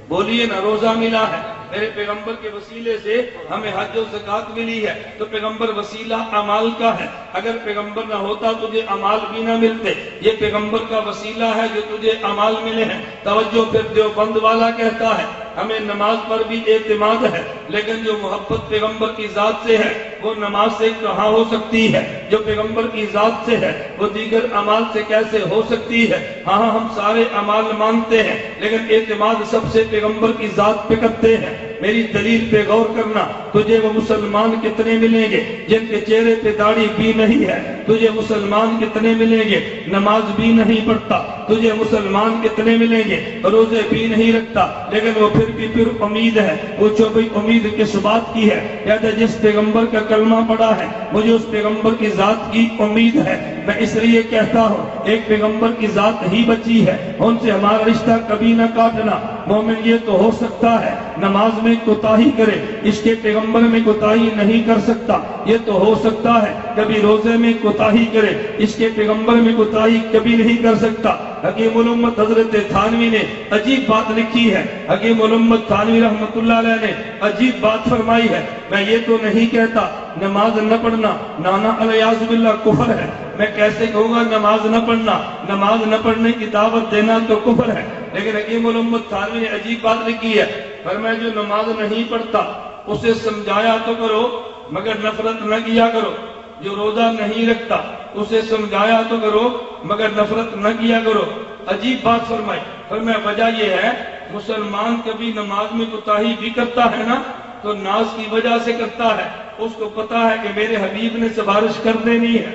بولیے نا روزہ ملا ہے، میرے پیغمبر کے وسیلے سے ہمیں حج و زکات ملی ہے. تو پیغمبر وسیلہ اعمال کا ہے. اگر پیغمبر نہ ہوتا تجھے اعمال بھی نہ ملتے. یہ پیغمبر کا وسیلہ ہے جو تجھے اعمال ملے ہیں. توجہ پھر دیوبند والا کہتا ہے ہمیں نماز پر بھی اعتماد ہے، لیکن جو محبت پیغمبر کی ذات سے ہے وہ نماز سے کہاں ہو سکتی ہے؟ جو پیغمبر کی ذات سے ہے وہ دیگر اعمال سے کیسے ہو سکتی ہے؟ ہاں ہم سارے اعمال مانتے ہیں، لیکن اعتماد سب سے پیغمبر کی ذات پہ کرتے ہیں. میری دلیل پہ غور کرنا. تجھے وہ مسلمان کتنے ملیں گے جن کے چہرے پہ داڑھی بھی نہیں ہے؟ تجھے مسلمان کتنے ملیں گے نماز بھی نہیں پڑھتا؟ تجھے مسلمان کتنے ملیں گے روزے بھی نہیں رکھتا لیکن وہ پھر امید ہے؟ پوچھو بھئی امید کس بات کی ہے؟ کہتا ہے جس پیغمبر کا کلمہ پڑھا ہے مجھے اس پیغمبر کی ذات کی امید ہے. میں اس لیے کہتا ہوں ایک پیغمبر کی ذات ہی بچی ہے، ان سے ہمارا رشتہ کبھی نہ کاٹنا. مومن یہ تو ہو سکتا ہے نماز میں کوتاہی کرے، اس کے پیغمبر میں کوتاہی نہیں کر سکتا. یہ تو ہو سکتا ہے کبھی روزے میں کوتاہی کرے، اس کے پیغمبر میں کوتاہی کبھی نہیں کر سکتا. حکیم الامت حضرت تھانوی نے عجیب بات لکھی ہے. حکیم الامت تھانوی رحمت اللہ علیہ نے عجیب بات فرمائی ہے. میں یہ تو نہیں کہتا نماز نہ پڑھنا نانا الیاذ باللہ کفر ہے. میں کیسے کہوں گا نماز نہ پڑھنا؟ نماز نہ پڑھنے کی دعوت دینا تو کفر ہے. لیکن حکیم الامت تھانوی نے عجیب بات لکھی ہے. فرمایا جو نماز نہیں پڑھتا اسے سمجھایا تو کرو مگر نفرت نہ کیا کرو. جو روزہ نہیں رکھتا اسے سمجھایا تو کرو مگر نفرت نہ کیا کرو. عجیب بات فرمائی. فرمایا وجہ یہ ہے مسلمان کبھی نماز میں کوتاہی بھی کرتا ہے نا تو ناز کی وجہ سے کرتا ہے. اس کو پتا ہے کہ میرے حبیب نے سفارش کر دینی ہے.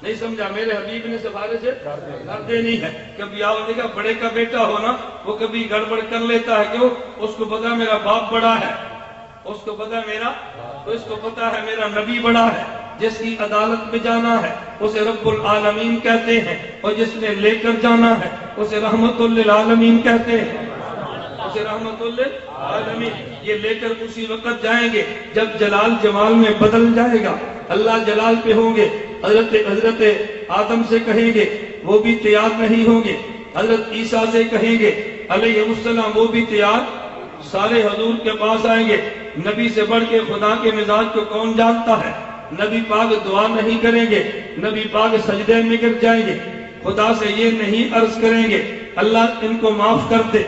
نہیں سمجھا؟ میرے حبیب نے سفارش کر دینی ہے. کبھی آپ دیکھا بڑے کا بیٹا ہو نا وہ کبھی گڑبڑ کر لیتا ہے. کیوں؟ اس کو پتا میرا باپ بڑا ہے، اس کو پتا میرا، تو اس کو پتا ہے میرا نبی بڑا ہے. جس کی عدالت میں جانا ہے اسے رب العالمین کہتے ہیں، اور جس نے لے کر جانا ہے اسے رحمت للعالمین کہتے ہیں، اسے رحمت للعالمین۔ یہ لے کر اسی وقت جائیں گے جب جلال جمال میں بدل جائے گا، اللہ جلال پہ ہوں گے۔ حضرت آدم سے کہیں گے وہ بھی تیار نہیں ہوں گے، حضرت عیسیٰ سے کہیں گے علیہ السلام وہ بھی تیار، سارے حضور کے پاس آئیں گے۔ نبی سے بڑھ کے خدا کے مزاج کو کون جانتا ہے؟ نبی پاک دعا نہیں کریں گے، نبی پاک سجدے میں گر جائیں گے، خدا سے یہ نہیں عرض کریں گے اللہ ان کو معاف کر دے،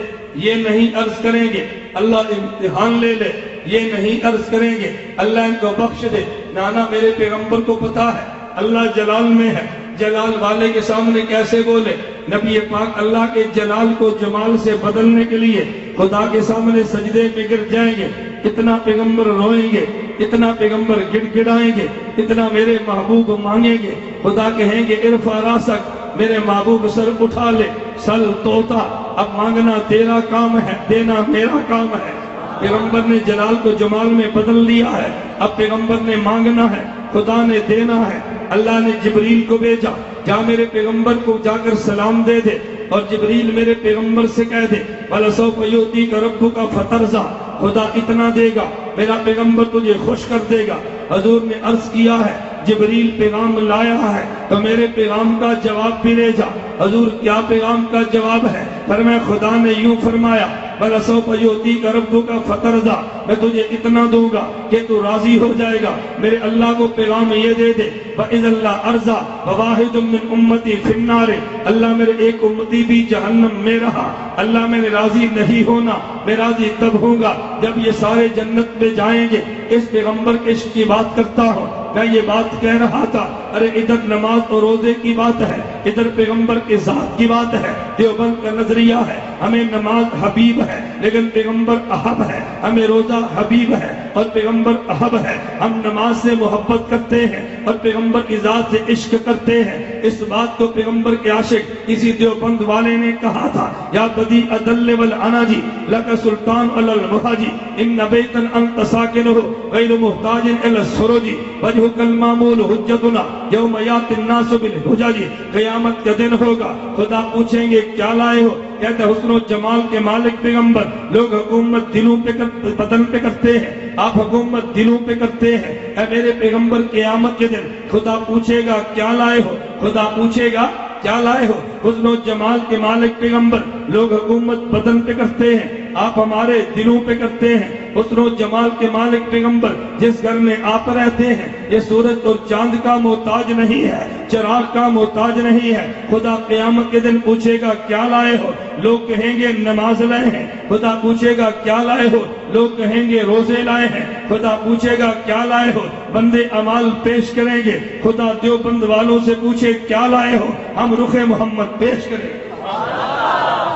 یہ نہیں عرض کریں گے اللہ امتحان لے لے، یہ نہیں عرض کریں گے اللہ ان کو بخش دے۔ نانا میرے پیغمبر کو پتا ہے اللہ جلال میں ہے، جلال والے کے سامنے کیسے بولے؟ نبی پاک اللہ کے جلال کو جمال سے بدلنے کے لیے خدا کے سامنے سجدے میں گر جائیں گے، اتنا پیغمبر روئیں گے، اتنا پیغمبر گڑ گڑائیں گے، اتنا میرے محبوب مانگیں گے۔ خدا کہیں گے ارفع راسک، میرے محبوب سر اٹھا لے، سل توتا، اب مانگنا تیرا کام ہے، دینا میرا کام ہے۔ پیغمبر نے جلال کو جمال میں بدل لیا ہے، اب پیغمبر نے مانگنا ہے، خدا نے دینا ہے۔ اللہ نے جبریل کو بھیجا، جا میرے پیغمبر کو جا کر سلام دے دے، اور جبریل میرے پیغمبر سے کہہ دے وَلَسَوْفَ يُؤْتِيكَ رَبُّكَ فَتَرْضَىٰ، خدا اتنا دے گا میرا پیغمبر تجھے خوش کر دے گا۔ حضور نے عرض کیا ہے جبریل پیغام لایا ہے تو میرے پیغام کا جواب بھی لے جا۔ حضور کیا پیغام کا جواب ہے؟ فرمایا خدا نے یوں فرمایا وَلَسَوْفَ يُؤْتِيكَ رَبُّكَ فَتَرْضَىٰ، میں تجھے اتنا دوں گا کہ تو راضی ہو جائے گا۔ میرے اللہ کو پیغام یہ دے دے وَإِذَا اللَّهُ أَرْضَىٰ وَوَاحِدٌ مِّنْ أُمَّتِي فِي النَّارِ، اللہ میرے ایک امتی بھی جہنم میں رہا، اللہ میں راضی نہیں ہونا، میں راضی تب ہوں گا جب یہ سارے جنت میں جائیں گے۔ اس پیغمبر کے عشق کی بات کرتا ہوں، میں یہ بات کہہ رہا تھا، ارے ادھر نماز اور روزے کی بات ہے، ادھر پیغمبر کے ذات کی بات ہے۔ دیوبند کا نظریہ ہے ہمیں نماز حبیب ہے لیکن پیغمبر احب ہے، ہمیں روزہ حبیب ہے اور پیغمبر احب ہے۔ ہم نماز سے محبت کرتے ہیں اور پیغمبر کی ذات سے عشق کرتے ہیں۔ اس بات کو پیغمبر کے عاشق کسی دیوبند والے نے کہا تھا، یا بدی ادل والعناجی لک سلطان علی المحاجی ان بیتا انت ساکنہ غیر محتاج الی السروج وجهک المامول حجتنا یوم یات الناس بالحجاج، قیامت کا دن ہوگا، خدا پوچھیں گے کیا لائے ہو؟ کہتے حسن و جمال کے مالک پیغمبر، لوگ حکومت دلوں پہ بدن پہ کرتے ہیں، آپ حکومت دلوں پہ کرتے ہیں۔ اے میرے پیغمبر قیامت کے دن خدا پوچھے گا کیا لائے ہو؟ خدا پوچھے گا کیا لائے ہو؟ حسن و جمال کے مالک پیغمبر، لوگ حکومت بدن پہ کرتے ہیں، آپ ہمارے دلوں پہ کرتے ہیں۔ حسن و جمال کے مالک پیغمبر، جس گھر میں آپ رہتے ہیں یہ سورج اور چاند کا محتاج نہیں ہے، چراغ کا محتاج نہیں ہے۔ خدا قیامت کے دن پوچھے گا کیا لائے ہو؟ لوگ کہیں گے نماز لائے ہیں۔ خدا پوچھے گا کیا لائے ہو؟ لوگ کہیں گے روزے لائے ہیں۔ خدا پوچھے گا کیا لائے ہو؟ بندے اعمال پیش کریں گے۔ خدا دیوبند والوں سے پوچھے کیا لائے ہو؟ ہم رخ محمد پیش کریں گے،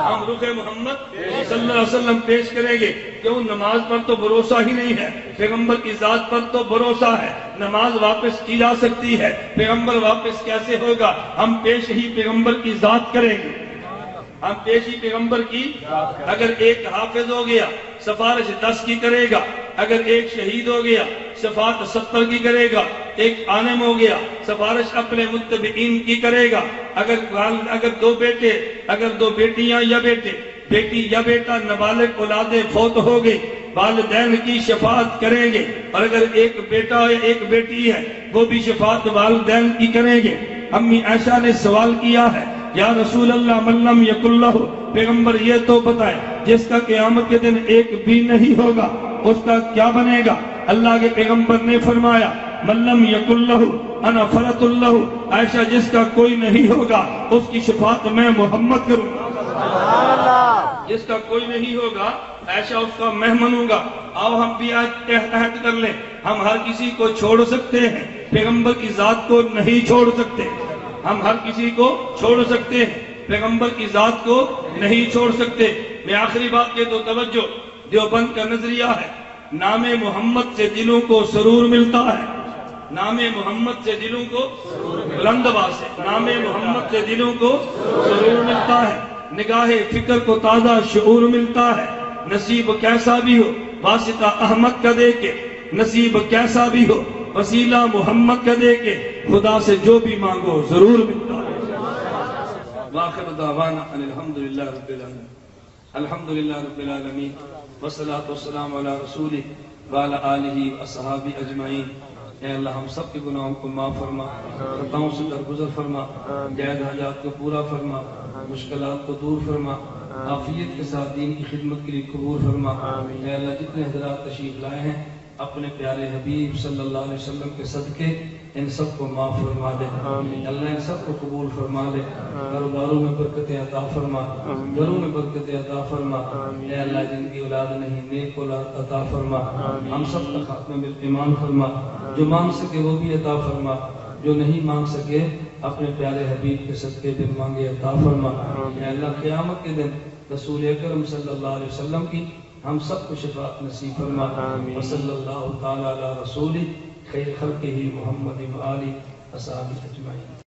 ہم رخ محمد صلی اللہ علیہ وسلم پیش کریں گے۔ کیوں؟ نماز پر تو بھروسہ ہی نہیں ہے، پیغمبر کی ذات پر تو بھروسہ ہے۔ نماز واپس کی جا سکتی ہے، پیغمبر واپس کیسے ہوگا؟ ہم پیش ہی پیغمبر کی ذات کریں گے، ہم پیش ہی پیغمبر کی۔ اگر ایک حافظ ہو گیا سفارش 10 کی کرے گا، اگر ایک شہید ہو گیا شفاعت 70 کی کرے گا، ایک عالم ہو گیا سفارش اپنے متبعین کی کرے گا۔ اگر دو بیٹے، اگر دو بیٹیاں یا بیٹے، بیٹی یا بیٹا نابالغ اولادیں فوت ہو گئی، والدین کی شفاعت کریں گے، اور اگر ایک بیٹا یا ایک بیٹی ہے وہ بھی شفاعت والدین کی کریں گے۔ امی عائشہ نے سوال کیا ہے یا رسول اللہ من لم یکن لہ، پیغمبر یہ تو بتائے جس کا قیامت کے دن ایک بھی نہیں ہوگا اس کا کیا بنے گا؟ اللہ کے پیغمبر نے فرمایا من لم یکن لہ انا فرط لہ، عائشہ جس کا کوئی نہیں ہوگا اس کی شفاعت میں محمد کروں گا۔ جس کا کوئی نہیں ہوگا عائشہ اس کا میں منوں گا۔ آؤ ہم بھی عہد کر لیں، ہم ہر کسی کو چھوڑ سکتے ہیں، پیغمبر کی ذات کو نہیں چھوڑ سکتے۔ ہم ہر کسی کو چھوڑ سکتے ہیں، پیغمبر کی ذات کو نہیں چھوڑ سکتے۔ میں آخری بات کے تو توجہ، دیوبند کا نظریہ ہے نام محمد سے دلوں کو سرور ملتا ہے، نام محمد سے دلوں کو بلند آواز سے، نام محمد سے دلوں کو سرور ملتا ہے، نگاہ فکر کو تازہ شعور ملتا ہے۔ نصیب کیسا بھی ہو واسطہ احمد کا دے کے، نصیب کیسا بھی ہو وسیلہ محمد کا دے کے خدا سے جو بھی مانگو ضرور ملتا ہے۔
وآخر دعوانا ان الحمدللہ رب العالمین، الحمدللہ رب العالمین، والصلاة والسلام علی رسولہ وعلی آلہ واصحابہ اجمعین۔ اے اللہ ہم سب کے گناہوں کو معاف فرما، خطاؤں سے درگزر فرما، جائز حاجات کو پورا فرما، مشکلات کو دور فرما، عافیت کے ساتھ دین کی خدمت کے لیے قبول فرما۔ اے اللہ جتنے حضرات تشریف لائے ہیں اپنے پیارے حبیب صلی اللہ علیہ وسلم کے صدقے ان سب کو معاف فرما دے، اللہ ان سب کو قبول فرما دے، کاروباروں میں برکت عطا فرما، گھروں میں برکت عطا فرما۔ اے اللہ جن کی اولاد نہیں نیک اولاد عطا فرما، ہم سب کا خاتمہ بالایمان فرما، جو مانگ سکے وہ بھی عطا فرما، جو نہیں مانگ سکے اپنے پیارے حبیب کے صدقے بن مانگے عطا فرما۔ اے اللہ قیامت کے دن رسول اکرم صلی اللہ علیہ وسلم کی ہم سب کو شفاعت نصیب فرما۔ وصلی اللہ تعالی علی رسول خیر خلقہ محمد و آلہ وصحبہ اجمعین۔